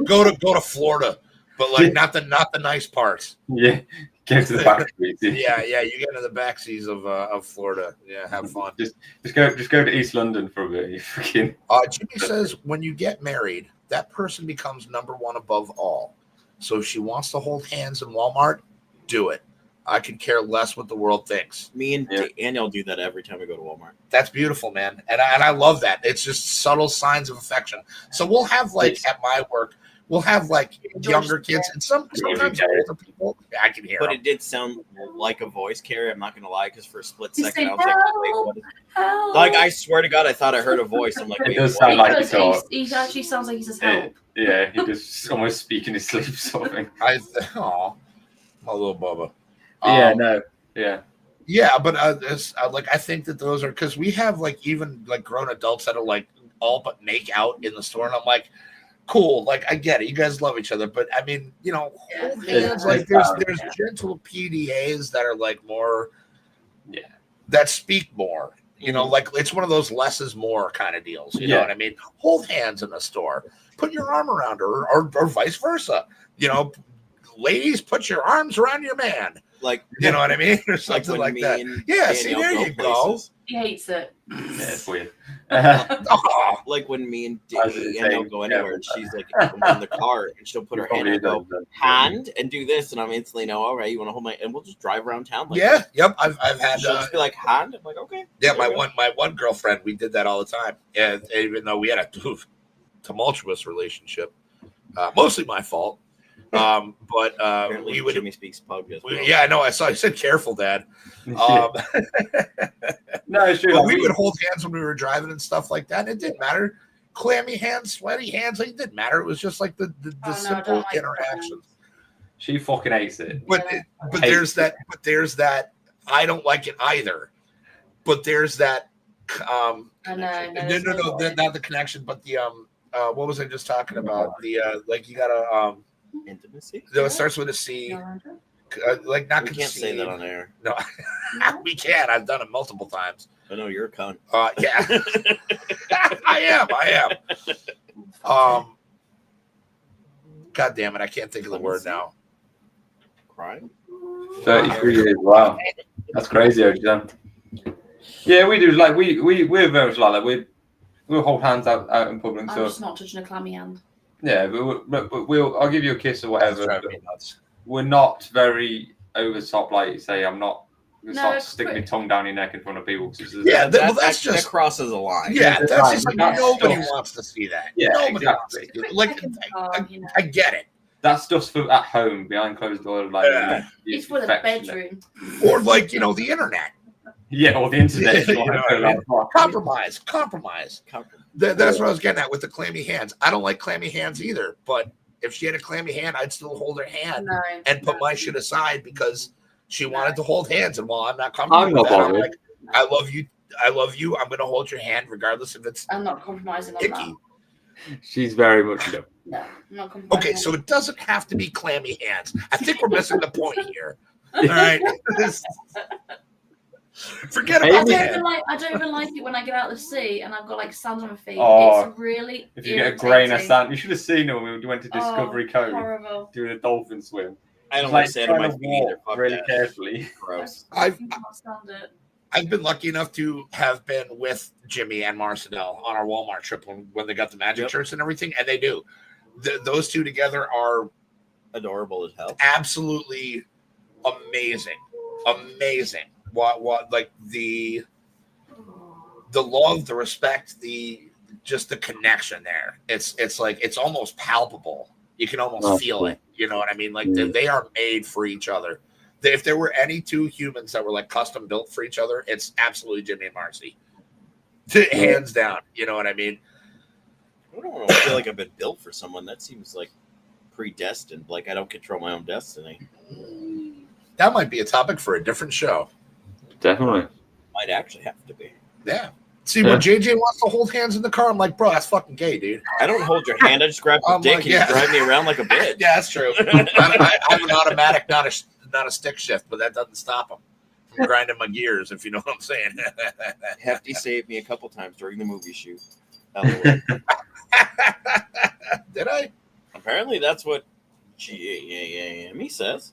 go to Florida, but not the nice parts. Yeah, get to the back seas. Yeah, you get into the back seas of Florida. Yeah, have fun. Just go to East London for a bit. You freaking. Jimmy says when you get married, that person becomes number one above all. So if she wants to hold hands in Walmart, do it. I could care less what the world thinks. Me and Danielle do that every time we go to Walmart. That's beautiful, man. And I love that. It's just subtle signs of affection. So we'll have at my work, we'll have like younger kids and sometimes older people. I can hear But them. it did sound like a voice carrier. I'm not gonna lie, because for a split He's second, I saying, was like, wait, what is... Like, I swear to God, I thought I heard a voice. I'm like, It wait, does what? sound like he actually sounds like he says Yeah, help. yeah, he does almost speak in his sleep, sort of thing. My little Bubba. Yeah, but like I think that those are because we have like even like grown adults that are like all but make out in the store, and I'm like, cool, like I get it, you guys love each other, but I mean, hold hands. Like there's gentle PDAs that are like more, that speak more. Like it's one of those less is more kind of deals. You know what I mean? Hold hands in the store, put your arm around her, or vice versa. Ladies, put your arms around your man. Like, you know what I mean, or something like that. Yeah, see, there you go. He hates it. Yeah, it's weird. Like when me and Danielle go anywhere, and she's like in the car, and she'll put her hand and go hand and do this, and I'm instantly know, all right, you want to hold my, and we'll just drive around town. Like that. Yep. I've had. She'll just be like hand. I'm like, okay. Yeah, my one girlfriend, we did that all the time. Yeah, even though we had a tumultuous relationship, mostly my fault. But apparently we would. Jimmy speaks pug as well. Yeah, I know. I saw. You said careful, Dad. No, it's true. But we would hold hands when we were driving and stuff like that. And it didn't matter. Clammy hands, sweaty hands. Like, it didn't matter. It was just like the simple interactions. She fucking hates it. But there's that. But there's that. I don't like it either. But there's that. No, not the connection, but the what was I just talking about? The like you gotta intimacy. No, it starts with a C. Like not. We can't say that on air. No, we can. I've done it multiple times. I know you're a cunt. Yeah, I am. God damn it! I can't think of the word now. Crime. 33 years. Wow, that's crazy, John. Yeah, we do. Like we're very much like that. We'll hold hands out in public. I'm just not touching a clammy hand. Yeah, but I'll give you a kiss or whatever. We're not very over the top, like you say. I'm not gonna stick my tongue down your neck in front of people. Yeah, that's just that crosses a line. Yeah, that's just like nobody wants to see that. Yeah, nobody wants to see it. Like I get it. That's just for at home behind closed doors. Like it's for the bedroom, or like the internet. Yeah, or the internet. Compromise. That's what I was getting at with the clammy hands. I don't like clammy hands either, but if she had a clammy hand, I'd still hold her hand and put my shit aside because she wanted to hold hands. And while I'm not comfortable with that, I'm like, I love you. I'm going to hold your hand regardless if it's I'm not compromising on icky. That. She's very much no. I'm not compromising. Okay, so it doesn't have to be clammy hands. I think we're missing the point here. All right. Forget about that. I don't even like it when I get out of the sea and I've got like sand on my feet. Oh, it's really if you get a grain of sand, you should have seen it when we went to Discovery Cove horrible. doing a dolphin swim. I don't like sand on my feet either. Really carefully. Gross. I've been lucky enough to have been with Jimmy and Marcel on our Walmart trip when they got the magic shirts and everything, and they do. Those two together are adorable as hell. Absolutely amazing. What like the love, the respect, the connection there. It's like it's almost palpable. You can almost feel it. You know what I mean? Like they are made for each other. If there were any two humans that were like custom built for each other, it's absolutely Jimmy and Marcy. Hands down. You know what I mean? I don't feel like I've been built for someone. That seems like predestined. Like I don't control my own destiny. That might be a topic for a different show. Definitely. Might actually have to be. Yeah. See, when JJ wants to hold hands in the car, I'm like, bro, that's fucking gay, dude. I don't hold your hand. I just grab your dick and you drive me around like a bitch. Yeah, that's true. I'm an automatic, not a stick shift, but that doesn't stop him from grinding my gears, if you know what I'm saying. Hefty saved me a couple times during the movie shoot. Did I? Apparently, that's what me says.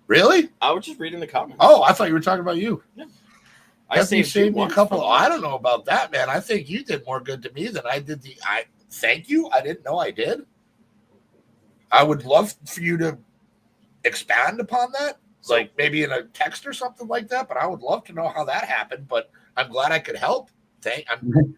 Really? I was just reading the comments. Oh, I thought you were talking about you. Yeah. I saved me a couple. I don't know about that, man. I think you did more good to me than I did. Thank you. I didn't know I did. I would love for you to expand upon that, like maybe in a text or something like that. But I would love to know how that happened. But I'm glad I could help.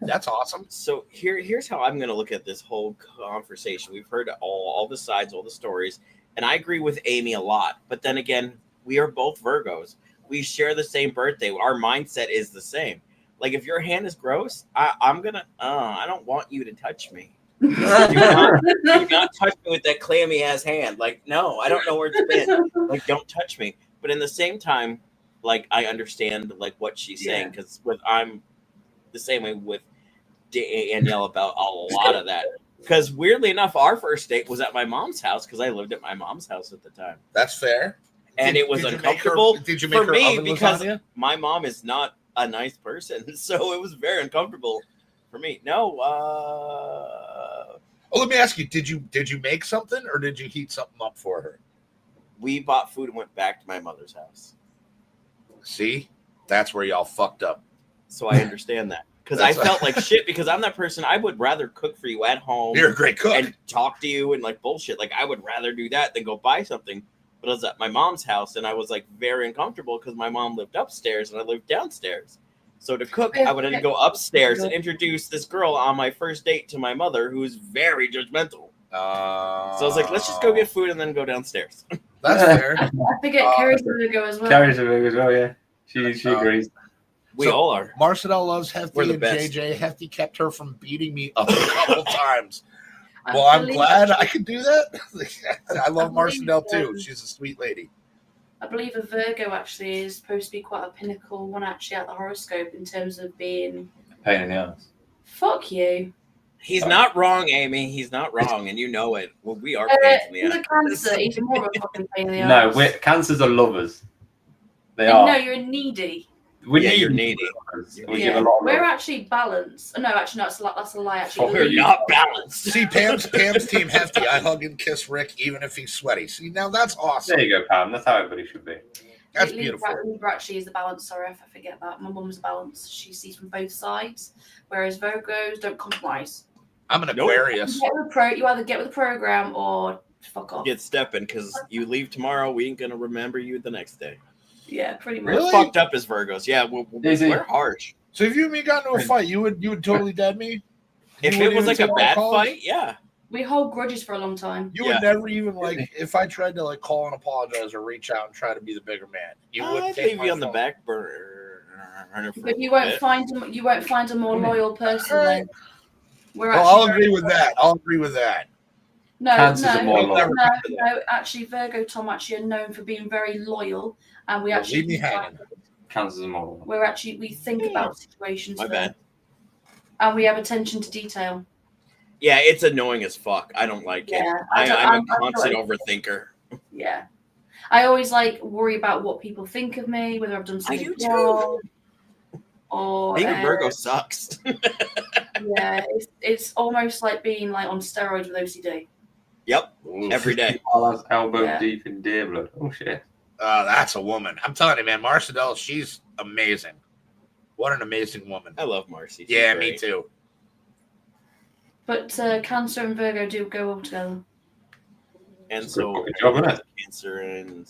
That's awesome. So here's how I'm going to look at this whole conversation. We've heard all the sides, all the stories, and I agree with Amy a lot. But then again, we are both Virgos. We share the same birthday. Our mindset is the same. Like if your hand is gross, I'm gonna. I don't want you to touch me. Do not touch me with that clammy ass hand. Like no, I don't know where it's been. Like don't touch me. But in the same time, like I understand like what she's saying because I'm the same way with Danielle about a lot of that. Because weirdly enough, our first date was at my mom's house because I lived at my mom's house at the time. That's fair. And it was uncomfortable Did you make for her me oven because lasagna? my mom is not a nice person. So it was very uncomfortable for me. No. Oh, let me ask you, did you make something or did you heat something up for her? We bought food and went back to my mother's house. See? That's where y'all fucked up. So I understand that. Because I felt like shit because I'm that person. I would rather cook for you at home. You're a great cook. And talk to you and like bullshit. Like I would rather do that than go buy something. But I was at my mom's house and I was like very uncomfortable because my mom lived upstairs and I lived downstairs. So to cook, I would have to go upstairs and introduce this girl on my first date to my mother who is very judgmental. So I was like, let's just go get food and then go downstairs. That's fair. I forget Carrie's going to go as well. Carrie's a big as well, yeah. She agrees. We all are. Marcel loves We're Hefty the and best. JJ. Hefty kept her from beating me a couple times. Well, I'm glad I could do that. I love Marcel too. She's a sweet lady. I believe a Virgo actually is supposed to be quite a pinnacle one actually at the horoscope in terms of being Pain in the ass. fuck you. He's not wrong, Amy. He's not wrong, and you know it. Well, we are pains in the He's ass. a Cancer. He's more of a fucking pain in the No, ass. cancers are lovers. They No, are. you're needy. You're needy. We give a lot of We're love. actually balanced. No, actually, no, that's a lie. Actually, We're not balanced. See, Pam's team Hefty. I hug and kiss Rick even if he's sweaty. See, now that's awesome. There you go, Pam. That's how everybody should be. That's beautiful. Libra actually is the balance. Sorry, if I forget that. My mum's a balance. She sees from both sides, whereas Virgos don't compromise. I'm an Aquarius. You either get with the program or fuck off. Get stepping because you leave tomorrow. We ain't gonna remember you the next day. Yeah, pretty much. Really? We're fucked up as Virgos. Yeah, we're harsh. So if you and me got into a fight, you would totally dead me? If You it wouldn't was even like a take my bad calls? fight, yeah. We hold grudges for a long time. You would never even like if I tried to like call and apologize or reach out and try to be the bigger man. You wouldn't I'd take leave my you on the phone. back burner. For But you a won't bit. find a more loyal person then. We're Well, I'll actually agree with that. I'll agree with that. Cancers are more loyal. no. Actually, Virgo Tom actually are known for being very loyal, and we Well, actually leave me hanging. Cancers are more loyal. we think about situations. My bad. And we have attention to detail. Yeah, it's annoying as fuck. I don't like it. Yeah, I'm a constant overthinker. Yeah, I always like worry about what people think of me, whether I've done something do too. wrong. Or Being a Virgo sucks. yeah, it's almost like being like on steroids with OCD. Yep, every day. That's elbow Yeah. deep in deer blood. Oh shit. That's a woman. I'm telling you, man. Marcel, she's amazing. What an amazing woman. I love Marcy. She's Yeah, great. me too. But Cancer and Virgo do go well together. And so Good job, isn't it? Cancer and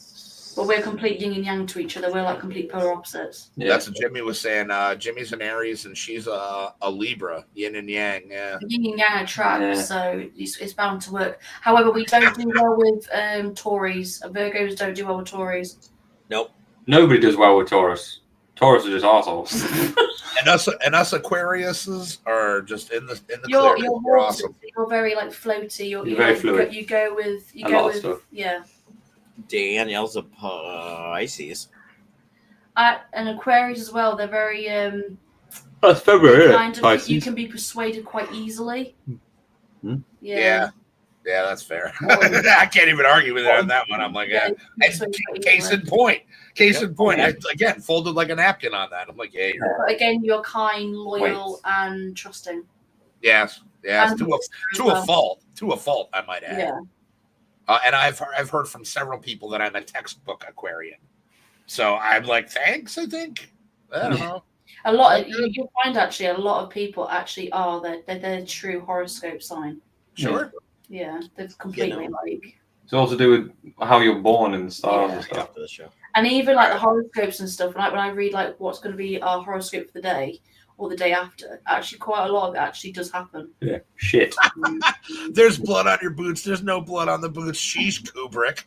But we're complete yin and yang to each other. We're like complete polar opposites. Yeah. That's what Jimmy was saying. Jimmy's an Aries and she's a Libra, yin and yang. Yeah. Yin and yang attract, Yeah. so it's bound to work. However, we don't do well with Tories. Virgos don't do well with Tories. nope. Nobody does well with Taurus. Taurus are just assholes. And us Aquariuses are just in the You're clear. you're We're water, awesome. You're very like floaty. You're You're very like, fluid. You go with A lot of stuff. yeah. Danielle's a Pisces. And Aquarius as well. They're very That's February, kind of. You can be persuaded quite easily. Hmm? Yeah, that's fair. I can't even argue with it on that one. I'm like, Yeah, case in point. I, again, folded like a napkin on that. I'm like, yeah, you're But again, you're kind, loyal, and trusting. yes, And to a fault. To a fault, I might add. Yeah. And I've heard from several people that I'm a textbook Aquarian. So I'm like, thanks. I think I don't know. A lot of you'll find actually a lot of people actually are they're their true horoscope sign. Sure. Yeah, they're completely You know. like. It's all to do with how you're born and stars and After stuff. the show. And even like the horoscopes and stuff. When I read like what's going to be our horoscope for the day, or the day after. Actually, quite a lot of it actually does happen. Yeah. Shit. There's blood on your boots. There's no blood on the boots. Sheesh, Kubrick.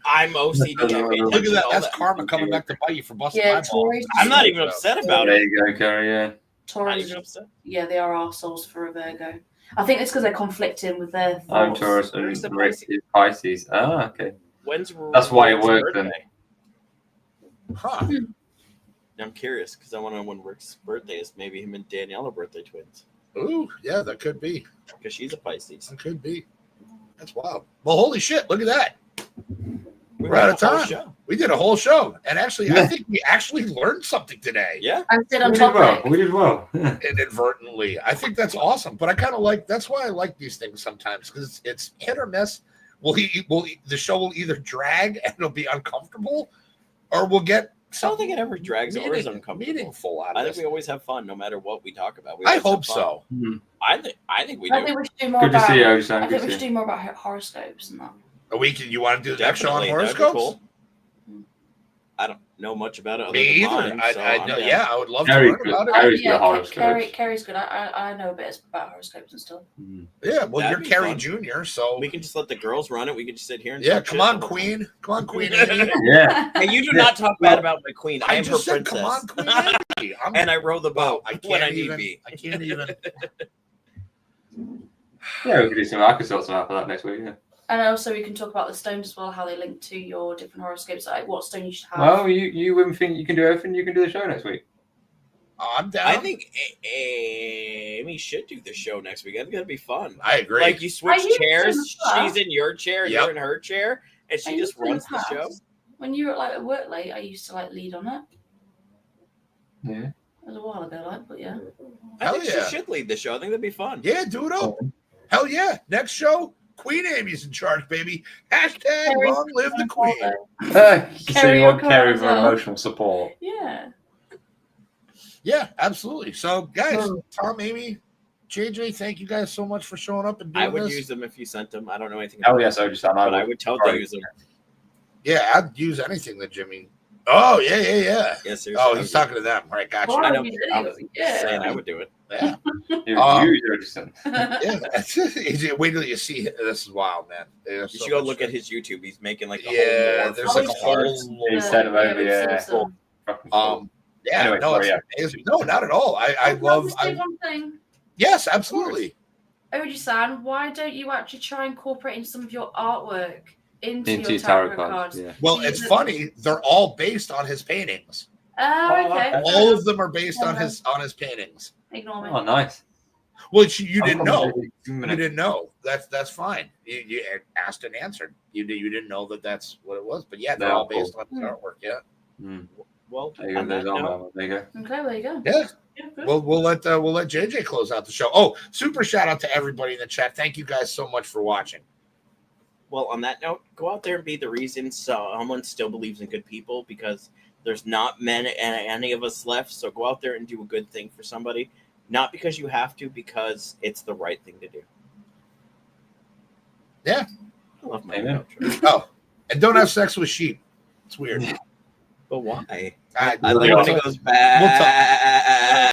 I'm OCD. I pay Look at attention that. to all That's karma coming back to bite you for busting Yeah, my balls. Tories. I'm not even upset about There it. you go, Kerry. Yeah. Not Taurus, even upset. yeah, they are arseholes for a Virgo. I think it's because they're conflicting with their thoughts. I'm Taurus and Where's the Rick is Pisces. Ah, okay. When's That's why it Rick's worked then. birthday? Huh. I'm curious because I want to know when Rick's birthday is. Maybe him and Danielle are birthday twins Ooh, yeah, that could be. because she's a Pisces. That could be. That's wild. Well, holy shit! Look at that. We We're out of ran a whole time. show. We did a whole show, and actually, I think we actually learned something today. Yeah. I said on We did well. topic. We did well. Inadvertently, I think that's awesome. But I kind of like. That's why I like these things sometimes because it's hit or miss. The show will either drag and it'll be uncomfortable, or we'll get I don't think it ever drags or is uncomfortable. meaningful out I of think this. we always have fun no matter what we talk about. We I always hope have fun. so. I think we do. I think we should do more Good to about. see you, I Osan. think Good we to should see do more about horoscopes and that. A week, you want to do the next show on Definitely, that'd be horoscopes? cool. I don't know much about it. Other Me than either. mine, so I'm down. Yeah, I would love Very to learn good. about it. Carrie's good at yeah, horoscopes. Carrie's good. I know a bit about horoscopes and stuff. Yeah, well, That'd you're be Carrie fun. Jr., so We can just let the girls run it. We can just sit here and yeah. talk Come shit on, the whole Queen. time. Come on, Queen Amy. Yeah. Hey, you do not talk bad about my queen. I I am her just said, princess. come on, Queen Amy. And I row the boat I can't when I even. need be. I can't even. Yeah, we could do some. I could sort some out for that next week. Yeah. And also we can talk about the stones as well, how they link to your different horoscopes, like what stone you should have. Well, you women think you can do everything. You can do the show next week. I'm down. I think Amy should do the show next week. I think that'd be fun. I agree. Like you switch I used to chairs. in the past. She's in your chair, Yep. you're in her chair, and she I just used to in runs the show. past, When you were like at work late, I used to like lead on it. Yeah. It was a while ago, like, but yeah. I Hell think yeah. she should lead the show. I think that'd be fun. Yeah, do it up. Hell yeah. Next show, Queen Amy's in charge, baby. Hashtag Carrie's long live the Queen. So Carrie you want will Kerry come for as well. emotional support? Yeah. Yeah, absolutely. So, guys, Oh. Tom, Amy, JJ, thank you guys so much for showing up and doing I would this. use them if you sent them. I don't know anything Oh about yes, them, Osan. but I would totally use them. Yeah, I'd use anything that Jimmy. Oh, yeah. Yeah, seriously. Oh, I he's would- talking to them. Right, gotcha. I know. You I do. was Yeah. saying I would do it. Yeah. You Um, use Osan. Yeah. Wait till you see it. This is wild, man. There's You so should go much look shit. at his YouTube. He's making like a Yeah, whole there's lore like for a his whole. cards. He sent him over. with Yeah. Simpson. Yeah, Anyway, no, sorry, it's amazing. No, not at all. I love. Just say one thing. Yes, absolutely. Oji-san, why don't you actually try and incorporate in some of your artwork into Into your tarot tarot cards. cards? Yeah. Well, So it's you- funny. They're all based on his paintings. Oh, okay. All of them are based on his paintings. Ignore me. Oh, nice. Which you didn't know. You You didn't know. That's fine. You asked and answered. You didn't know that's what it was. But yeah, they're No, all based on his cool. artwork. Yeah. Well, There you go. on that There's all note, There you go. Okay, there you go. Yeah. Yeah, good. We'll let JJ close out the show. Oh, super shout out to everybody in the chat. Thank you guys so much for watching. well, on that note, go out there and be the reason someone still believes in good people because there's not any of us left. So go out there and do a good thing for somebody, not because you have to, because it's the right thing to do. Yeah. I love my Amen. outro. Oh, and don't have sex with sheep. It's weird. But why? I I like when it goes bad.